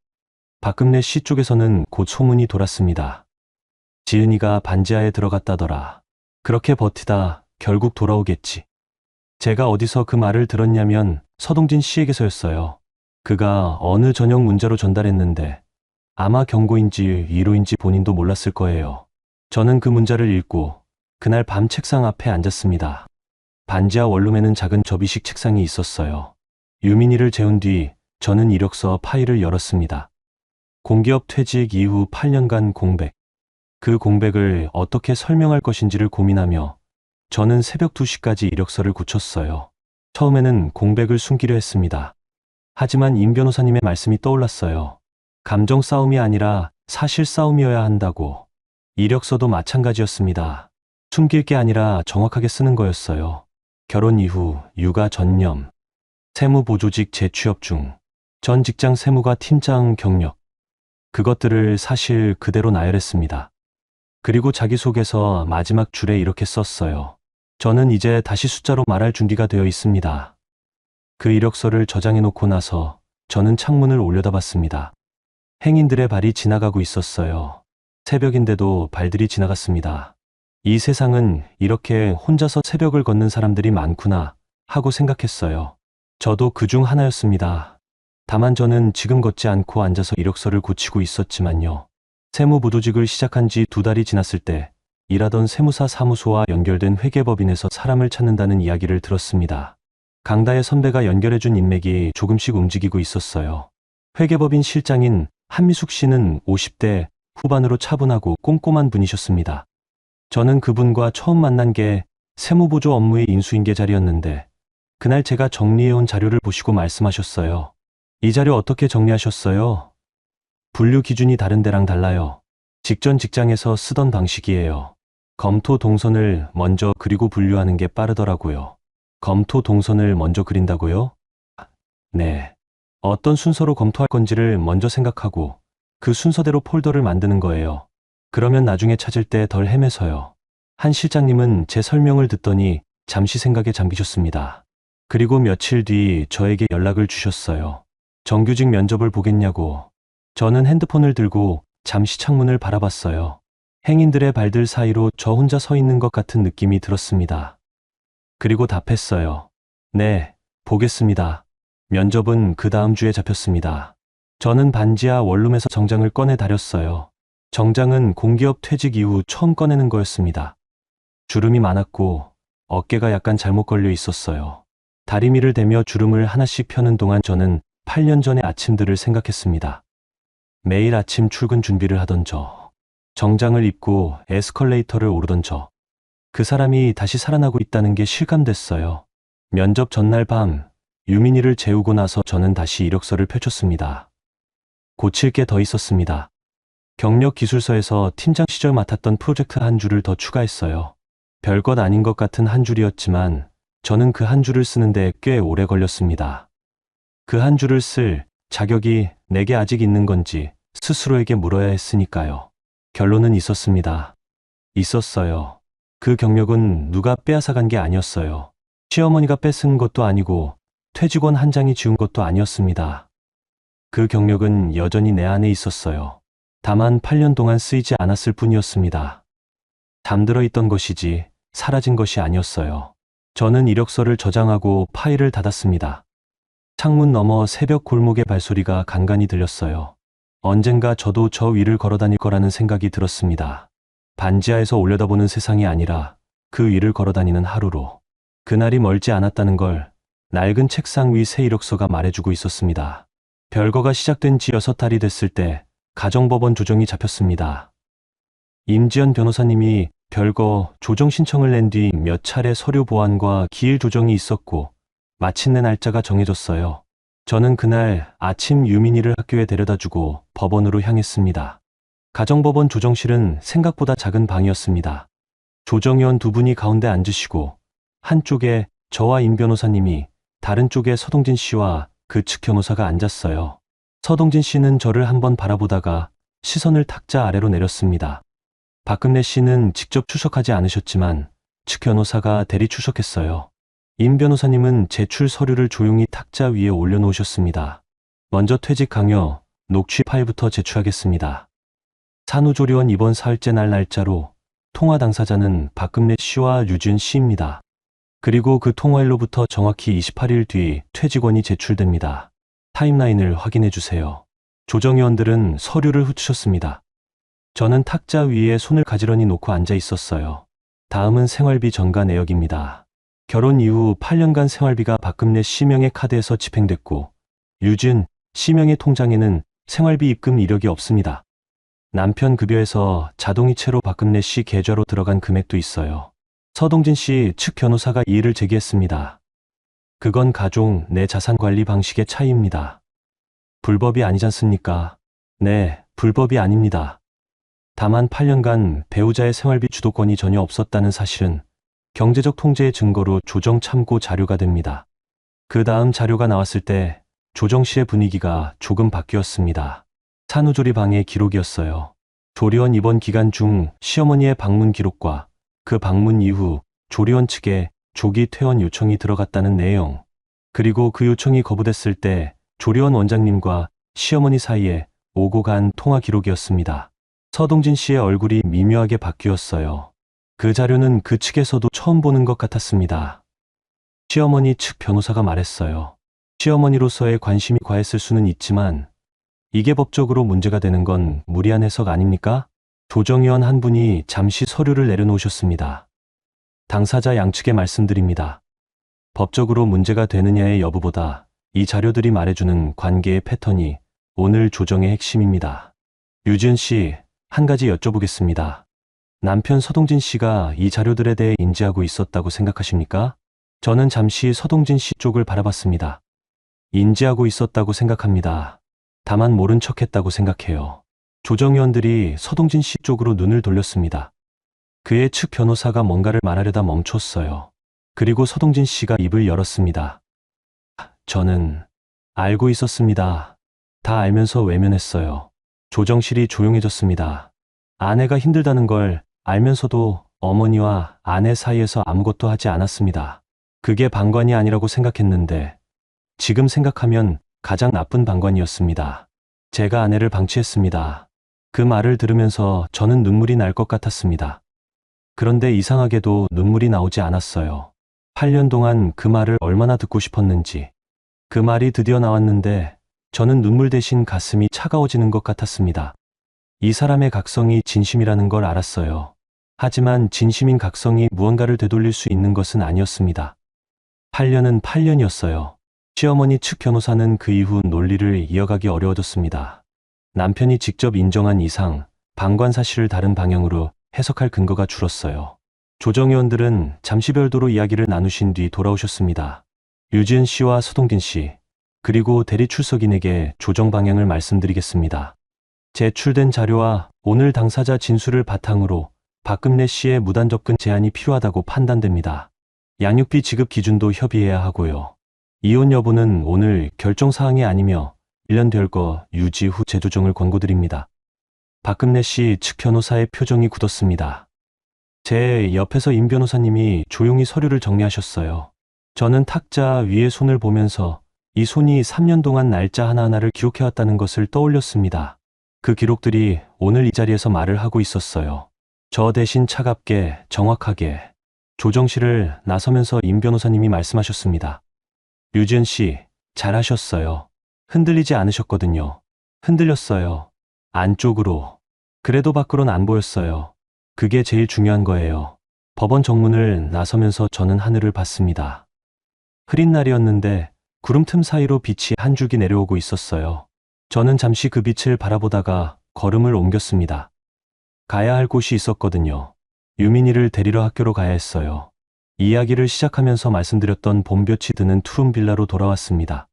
박금래 씨 쪽에서는 곧 소문이 돌았습니다. 지은이가 반지하에 들어갔다더라. 그렇게 버티다 결국 돌아오겠지. 제가 어디서 그 말을 들었냐면 서동진 씨에게서였어요. 그가 어느 저녁 문자로 전달했는데 아마 경고인지 위로인지 본인도 몰랐을 거예요. 저는 그 문자를 읽고 그날 밤 책상 앞에 앉았습니다. 반지하 원룸에는 작은 접이식 책상이 있었어요. 유민이를 재운 뒤 저는 이력서 파일을 열었습니다. 공기업 퇴직 이후 8년간 공백. 그 공백을 어떻게 설명할 것인지를 고민하며 저는 새벽 2시까지 이력서를 고쳤어요. 처음에는 공백을 숨기려 했습니다. 하지만 임 변호사님의 말씀이 떠올랐어요. 감정 싸움이 아니라 사실 싸움이어야 한다고. 이력서도 마찬가지였습니다. 숨길 게 아니라 정확하게 쓰는 거였어요. 결혼 이후 육아 전념, 세무보조직 재취업 중, 전 직장 세무가 팀장 경력. 그것들을 사실 그대로 나열했습니다. 그리고 자기소개서 마지막 줄에 이렇게 썼어요. 저는 이제 다시 숫자로 말할 준비가 되어 있습니다. 그 이력서를 저장해놓고 나서 저는 창문을 올려다봤습니다. 행인들의 발이 지나가고 있었어요. 새벽인데도 발들이 지나갔습니다. 이 세상은 이렇게 혼자서 새벽을 걷는 사람들이 많구나 하고 생각했어요. 저도 그중 하나였습니다. 다만 저는 지금 걷지 않고 앉아서 이력서를 고치고 있었지만요. 세무보조직을 시작한 지 2달이 지났을 때 일하던 세무사 사무소와 연결된 회계법인에서 사람을 찾는다는 이야기를 들었습니다. 강다의 선배가 연결해준 인맥이 조금씩 움직이고 있었어요. 회계법인 실장인 한미숙 씨는 50대 후반으로 차분하고 꼼꼼한 분이셨습니다. 저는 그분과 처음 만난 게 세무보조 업무의 인수인계 자리였는데 그날 제가 정리해온 자료를 보시고 말씀하셨어요. 이 자료 어떻게 정리하셨어요? 분류 기준이 다른 데랑 달라요. 직전 직장에서 쓰던 방식이에요. 검토 동선을 먼저 그리고 분류하는 게 빠르더라고요. 검토 동선을 먼저 그린다고요? 네. 어떤 순서로 검토할 건지를 먼저 생각하고 그 순서대로 폴더를 만드는 거예요. 그러면 나중에 찾을 때 덜 헤매서요. 한 실장님은 제 설명을 듣더니 잠시 생각에 잠기셨습니다. 그리고 며칠 뒤 저에게 연락을 주셨어요. 정규직 면접을 보겠냐고. 저는 핸드폰을 들고 잠시 창문을 바라봤어요. 행인들의 발들 사이로 저 혼자 서 있는 것 같은 느낌이 들었습니다. 그리고 답했어요. 네, 보겠습니다. 면접은 그 다음 주에 잡혔습니다. 저는 반지하 원룸에서 정장을 꺼내 다렸어요. 정장은 공기업 퇴직 이후 처음 꺼내는 거였습니다. 주름이 많았고 어깨가 약간 잘못 걸려 있었어요. 다리미를 대며 주름을 하나씩 펴는 동안 저는 8년 전의 아침들을 생각했습니다. 매일 아침 출근 준비를 하던 저, 정장을 입고 에스컬레이터를 오르던 저, 그 사람이 다시 살아나고 있다는 게 실감됐어요. 면접 전날 밤, 유민이를 재우고 나서 저는 다시 이력서를 펼쳤습니다. 고칠 게 더 있었습니다. 경력 기술서에서 팀장 시절 맡았던 프로젝트 한 줄을 더 추가했어요. 별것 아닌 것 같은 한 줄이었지만 저는 그 한 줄을 쓰는데 꽤 오래 걸렸습니다. 그 한 줄을 쓸 자격이 내게 아직 있는 건지 스스로에게 물어야 했으니까요. 결론은 있었습니다. 있었어요. 그 경력은 누가 빼앗아간 게 아니었어요. 시어머니가 뺏은 것도 아니고 퇴직원 한 장이 지운 것도 아니었습니다. 그 경력은 여전히 내 안에 있었어요. 다만 8년 동안 쓰이지 않았을 뿐이었습니다. 잠들어 있던 것이지 사라진 것이 아니었어요. 저는 이력서를 저장하고 파일을 닫았습니다. 창문 너머 새벽 골목의 발소리가 간간히 들렸어요. 언젠가 저도 저 위를 걸어 다닐 거라는 생각이 들었습니다. 반지하에서 올려다보는 세상이 아니라 그 위를 걸어다니는 하루로. 그날이 멀지 않았다는 걸 낡은 책상 위 새 이력서가 말해주고 있었습니다. 별거가 시작된 지 6달이 됐을 때 가정법원 조정이 잡혔습니다. 임지연 변호사님이 별거 조정 신청을 낸 뒤 몇 차례 서류 보완과 기일 조정이 있었고 마침내 날짜가 정해졌어요. 저는 그날 아침 유민이를 학교에 데려다주고 법원으로 향했습니다. 가정법원 조정실은 생각보다 작은 방이었습니다. 조정위원 두 분이 가운데 앉으시고 한쪽에 저와 임 변호사님이, 다른 쪽에 서동진 씨와 그 측 변호사가 앉았어요. 서동진 씨는 저를 한번 바라보다가 시선을 탁자 아래로 내렸습니다. 박금래 씨는 직접 출석하지 않으셨지만 측 변호사가 대리 출석했어요. 임 변호사님은 제출 서류를 조용히 탁자 위에 올려놓으셨습니다. 먼저 퇴직 강요, 녹취 파일부터 제출하겠습니다. 산후조리원 입원 사흘째 날 날짜로 통화 당사자는 박금래 씨와 류지은 씨입니다. 그리고 그 통화일로부터 정확히 28일 뒤 퇴직원이 제출됩니다. 타임라인을 확인해 주세요. 조정위원들은 서류를 훑으셨습니다. 저는 탁자 위에 손을 가지런히 놓고 앉아 있었어요. 다음은 생활비 전가 내역입니다. 결혼 이후 8년간 생활비가 박금래 씨 명의 카드에서 집행됐고 류지은 씨 명의 통장에는 생활비 입금 이력이 없습니다. 남편 급여에서 자동이체로 박금래 씨 계좌로 들어간 금액도 있어요. 서동진 씨 측 변호사가 이의를 제기했습니다. 그건 가족 내 자산 관리 방식의 차이입니다. 불법이 아니지 않습니까? 네, 불법이 아닙니다. 다만 8년간 배우자의 생활비 주도권이 전혀 없었다는 사실은 경제적 통제의 증거로 조정 참고 자료가 됩니다. 그 다음 자료가 나왔을 때 조정실의 분위기가 조금 바뀌었습니다. 산후조리 방의 기록이었어요. 조리원 입원 기간 중 시어머니의 방문 기록과 그 방문 이후 조리원 측에 조기 퇴원 요청이 들어갔다는 내용, 그리고 그 요청이 거부됐을 때 조리원 원장님과 시어머니 사이에 오고 간 통화 기록이었습니다. 서동진 씨의 얼굴이 미묘하게 바뀌었어요. 그 자료는 그 측에서도 처음 보는 것 같았습니다. 시어머니 측 변호사가 말했어요. 시어머니로서의 관심이 과했을 수는 있지만 이게 법적으로 문제가 되는 건 무리한 해석 아닙니까? 조정위원 한 분이 잠시 서류를 내려놓으셨습니다. 당사자 양측에 말씀드립니다. 법적으로 문제가 되느냐의 여부보다 이 자료들이 말해주는 관계의 패턴이 오늘 조정의 핵심입니다. 류지은 씨, 한 가지 여쭤보겠습니다. 남편 서동진 씨가 이 자료들에 대해 인지하고 있었다고 생각하십니까? 저는 잠시 서동진 씨 쪽을 바라봤습니다. 인지하고 있었다고 생각합니다. 다만 모른 척했다고 생각해요. 조정위원들이 서동진 씨 쪽으로 눈을 돌렸습니다. 그의 측 변호사가 뭔가를 말하려다 멈췄어요. 그리고 서동진 씨가 입을 열었습니다. 저는 알고 있었습니다. 다 알면서 외면했어요. 조정실이 조용해졌습니다. 아내가 힘들다는 걸 알면서도 어머니와 아내 사이에서 아무것도 하지 않았습니다. 그게 방관이 아니라고 생각했는데 지금 생각하면 가장 나쁜 방관이었습니다. 제가 아내를 방치했습니다. 그 말을 들으면서 저는 눈물이 날 것 같았습니다. 그런데 이상하게도 눈물이 나오지 않았어요. 8년 동안 그 말을 얼마나 듣고 싶었는지. 그 말이 드디어 나왔는데 저는 눈물 대신 가슴이 차가워지는 것 같았습니다. 이 사람의 각성이 진심이라는 걸 알았어요. 하지만 진심인 각성이 무언가를 되돌릴 수 있는 것은 아니었습니다. 8년은 8년이었어요. 시어머니 측 변호사는 그 이후 논리를 이어가기 어려워졌습니다. 남편이 직접 인정한 이상 방관 사실을 다른 방향으로 해석할 근거가 줄었어요. 조정위원들은 잠시 별도로 이야기를 나누신 뒤 돌아오셨습니다. 류지은 씨와 서동진 씨, 그리고 대리 출석인에게 조정 방향을 말씀드리겠습니다. 제출된 자료와 오늘 당사자 진술을 바탕으로 박금래 씨의 무단 접근 제한이 필요하다고 판단됩니다. 양육비 지급 기준도 협의해야 하고요. 이혼 여부는 오늘 결정사항이 아니며 1년 될 거 유지 후 재조정을 권고드립니다. 박금래 씨 측 변호사의 표정이 굳었습니다. 제 옆에서 임 변호사님이 조용히 서류를 정리하셨어요. 저는 탁자 위에 손을 보면서 이 손이 3년 동안 날짜 하나하나를 기록해왔다는 것을 떠올렸습니다. 그 기록들이 오늘 이 자리에서 말을 하고 있었어요. 저 대신 차갑게, 정확하게. 조정실을 나서면서 임 변호사님이 말씀하셨습니다. 류지은 씨, 잘하셨어요. 흔들리지 않으셨거든요. 흔들렸어요. 안쪽으로. 그래도 밖으론 안 보였어요. 그게 제일 중요한 거예요. 법원 정문을 나서면서 저는 하늘을 봤습니다. 흐린 날이었는데 구름 틈 사이로 빛이 한 줄기 내려오고 있었어요. 저는 잠시 그 빛을 바라보다가 걸음을 옮겼습니다. 가야 할 곳이 있었거든요. 유민이를 데리러 학교로 가야 했어요. 이야기를 시작하면서 말씀드렸던 봄볕이 드는 투룸 빌라로 돌아왔습니다.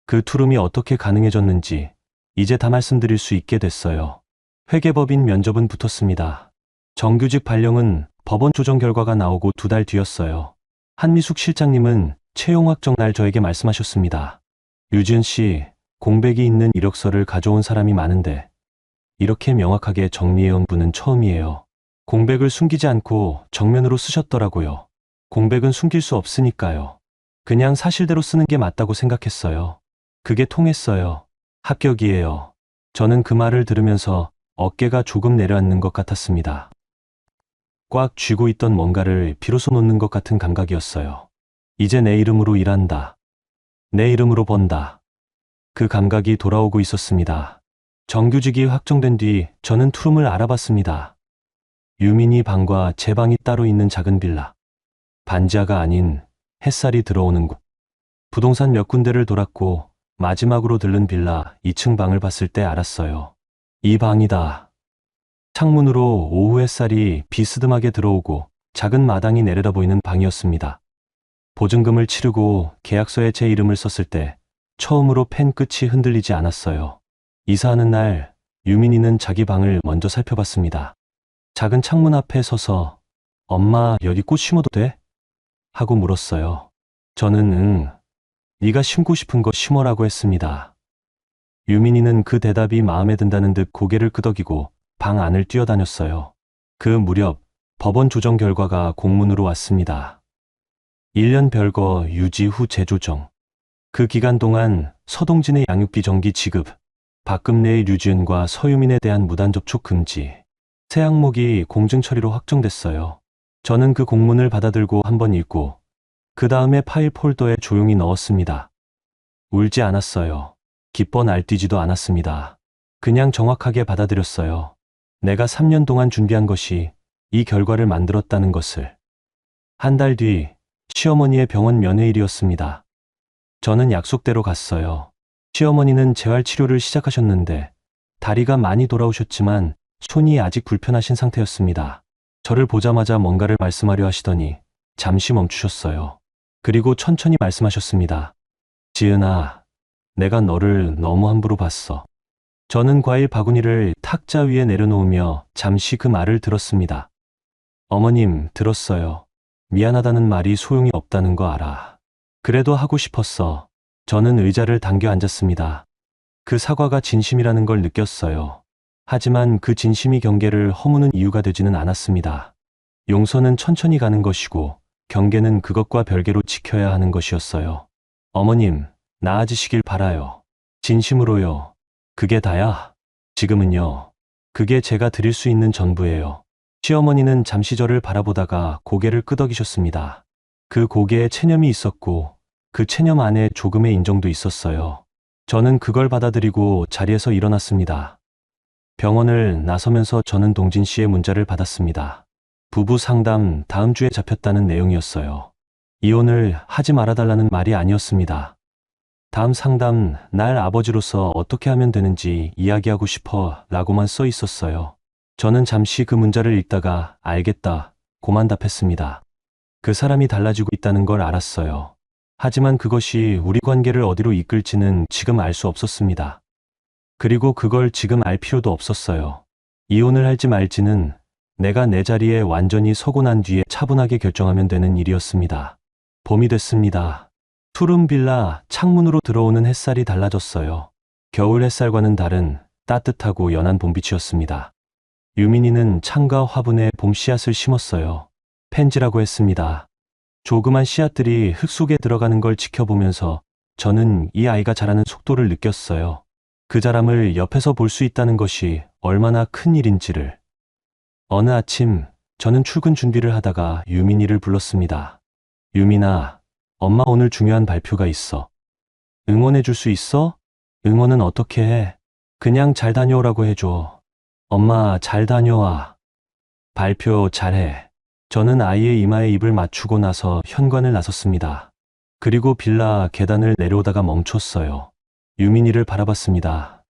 그 투룸이 어떻게 가능해졌는지 이제 다 말씀드릴 수 있게 됐어요. 회계법인 면접은 붙었습니다. 정규직 발령은 법원 조정 결과가 나오고 2달 뒤였어요. 한미숙 실장님은 채용 확정 날 저에게 말씀하셨습니다. 유지은 씨, 공백이 있는 이력서를 가져온 사람이 많은데 이렇게 명확하게 정리해온 분은 처음이에요. 공백을 숨기지 않고 정면으로 쓰셨더라고요. 공백은 숨길 수 없으니까요. 그냥 사실대로 쓰는 게 맞다고 생각했어요. 그게 통했어요. 합격이에요. 저는 그 말을 들으면서 어깨가 조금 내려앉는 것 같았습니다. 꽉 쥐고 있던 뭔가를 비로소 놓는 것 같은 감각이었어요. 이제 내 이름으로 일한다. 내 이름으로 번다. 그 감각이 돌아오고 있었습니다. 정규직이 확정된 뒤 저는 투룸을 알아봤습니다. 유민이 방과 제 방이 따로 있는 작은 빌라. 반지하가 아닌 햇살이 들어오는 곳. 부동산 몇 군데를 돌았고 마지막으로 들른 빌라 2층 방을 봤을 때 알았어요. 이 방이다. 창문으로 오후 햇살이 비스듬하게 들어오고 작은 마당이 내려다 보이는 방이었습니다. 보증금을 치르고 계약서에 제 이름을 썼을 때 처음으로 펜 끝이 흔들리지 않았어요. 이사하는 날 유민이는 자기 방을 먼저 살펴봤습니다. 작은 창문 앞에 서서 엄마 여기 꽃 심어도 돼? 하고 물었어요. 저는 응, 네가 심고 싶은 거 심어라고 했습니다. 유민이는 그 대답이 마음에 든다는 듯 고개를 끄덕이고 방 안을 뛰어다녔어요. 그 무렵 법원 조정 결과가 공문으로 왔습니다. 1년 별거 유지 후 재조정. 그 기간 동안 서동진의 양육비 정기 지급, 박금래의 류지은과 서유민에 대한 무단 접촉 금지, 새 항목이 공증 처리로 확정됐어요. 저는 그 공문을 받아들고 한번 읽고 그 다음에 파일 폴더에 조용히 넣었습니다. 울지 않았어요. 기뻐 날뛰지도 않았습니다. 그냥 정확하게 받아들였어요. 내가 3년 동안 준비한 것이 이 결과를 만들었다는 것을. 한 달 뒤 시어머니의 병원 면회일이었습니다. 저는 약속대로 갔어요. 시어머니는 재활치료를 시작하셨는데 다리가 많이 돌아오셨지만 손이 아직 불편하신 상태였습니다. 저를 보자마자 뭔가를 말씀하려 하시더니 잠시 멈추셨어요. 그리고 천천히 말씀하셨습니다. 지은아, 내가 너를 너무 함부로 봤어. 저는 과일 바구니를 탁자 위에 내려놓으며 잠시 그 말을 들었습니다. 어머님, 들었어요. 미안하다는 말이 소용이 없다는 거 알아. 그래도 하고 싶었어. 저는 의자를 당겨 앉았습니다. 그 사과가 진심이라는 걸 느꼈어요. 하지만 그 진심이 경계를 허무는 이유가 되지는 않았습니다. 용서는 천천히 가는 것이고 경계는 그것과 별개로 지켜야 하는 것이었어요. 어머님, 나아지시길 바라요. 진심으로요. 그게 다야? 지금은요. 그게 제가 드릴 수 있는 전부예요. 시어머니는 잠시 저를 바라보다가 고개를 끄덕이셨습니다. 그 고개에 체념이 있었고 그 체념 안에 조금의 인정도 있었어요. 저는 그걸 받아들이고 자리에서 일어났습니다. 병원을 나서면서 저는 동진 씨의 문자를 받았습니다. 부부 상담 다음 주에 잡혔다는 내용이었어요. 이혼을 하지 말아달라는 말이 아니었습니다. 다음 상담 날 아버지로서 어떻게 하면 되는지 이야기하고 싶어 라고만 써 있었어요. 저는 잠시 그 문자를 읽다가 알겠다 고만 답했습니다. 그 사람이 달라지고 있다는 걸 알았어요. 하지만 그것이 우리 관계를 어디로 이끌지는 지금 알 수 없었습니다. 그리고 그걸 지금 알 필요도 없었어요. 이혼을 할지 말지는 내가 내 자리에 완전히 서고 난 뒤에 차분하게 결정하면 되는 일이었습니다. 봄이 됐습니다. 투룸 빌라 창문으로 들어오는 햇살이 달라졌어요. 겨울 햇살과는 다른 따뜻하고 연한 봄빛이었습니다. 유민이는 창가 화분에 봄 씨앗을 심었어요. 펜지라고 했습니다. 조그만 씨앗들이 흙 속에 들어가는 걸 지켜보면서 저는 이 아이가 자라는 속도를 느꼈어요. 그 자람을 옆에서 볼 수 있다는 것이 얼마나 큰 일인지를. 어느 아침 저는 출근 준비를 하다가 유민이를 불렀습니다. 유민아, 엄마 오늘 중요한 발표가 있어. 응원해 줄 수 있어? 응원은 어떻게 해? 그냥 잘 다녀오라고 해줘. 엄마 잘 다녀와. 발표 잘해. 저는 아이의 이마에 입을 맞추고 나서 현관을 나섰습니다. 그리고 빌라 계단을 내려오다가 멈췄어요. 유민이를 바라봤습니다.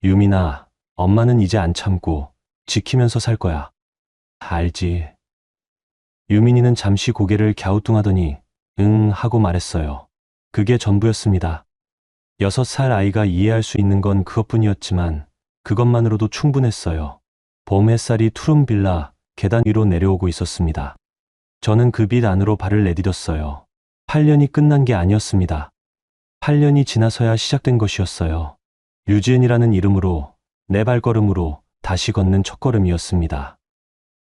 유민아, 엄마는 이제 안 참고 지키면서 살 거야. 알지. 유민이는 잠시 고개를 갸우뚱하더니 응 하고 말했어요. 그게 전부였습니다. 6살 아이가 이해할 수 있는 건 그것뿐이었지만 그것만으로도 충분했어요. 봄 햇살이 푸른 빌라 계단 위로 내려오고 있었습니다. 저는 그 빛 안으로 발을 내디뎠어요. 8년이 끝난 게 아니었습니다. 8년이 지나서야 시작된 것이었어요. 류지은이라는 이름으로, 내 발걸음으로 다시 걷는 첫걸음이었습니다.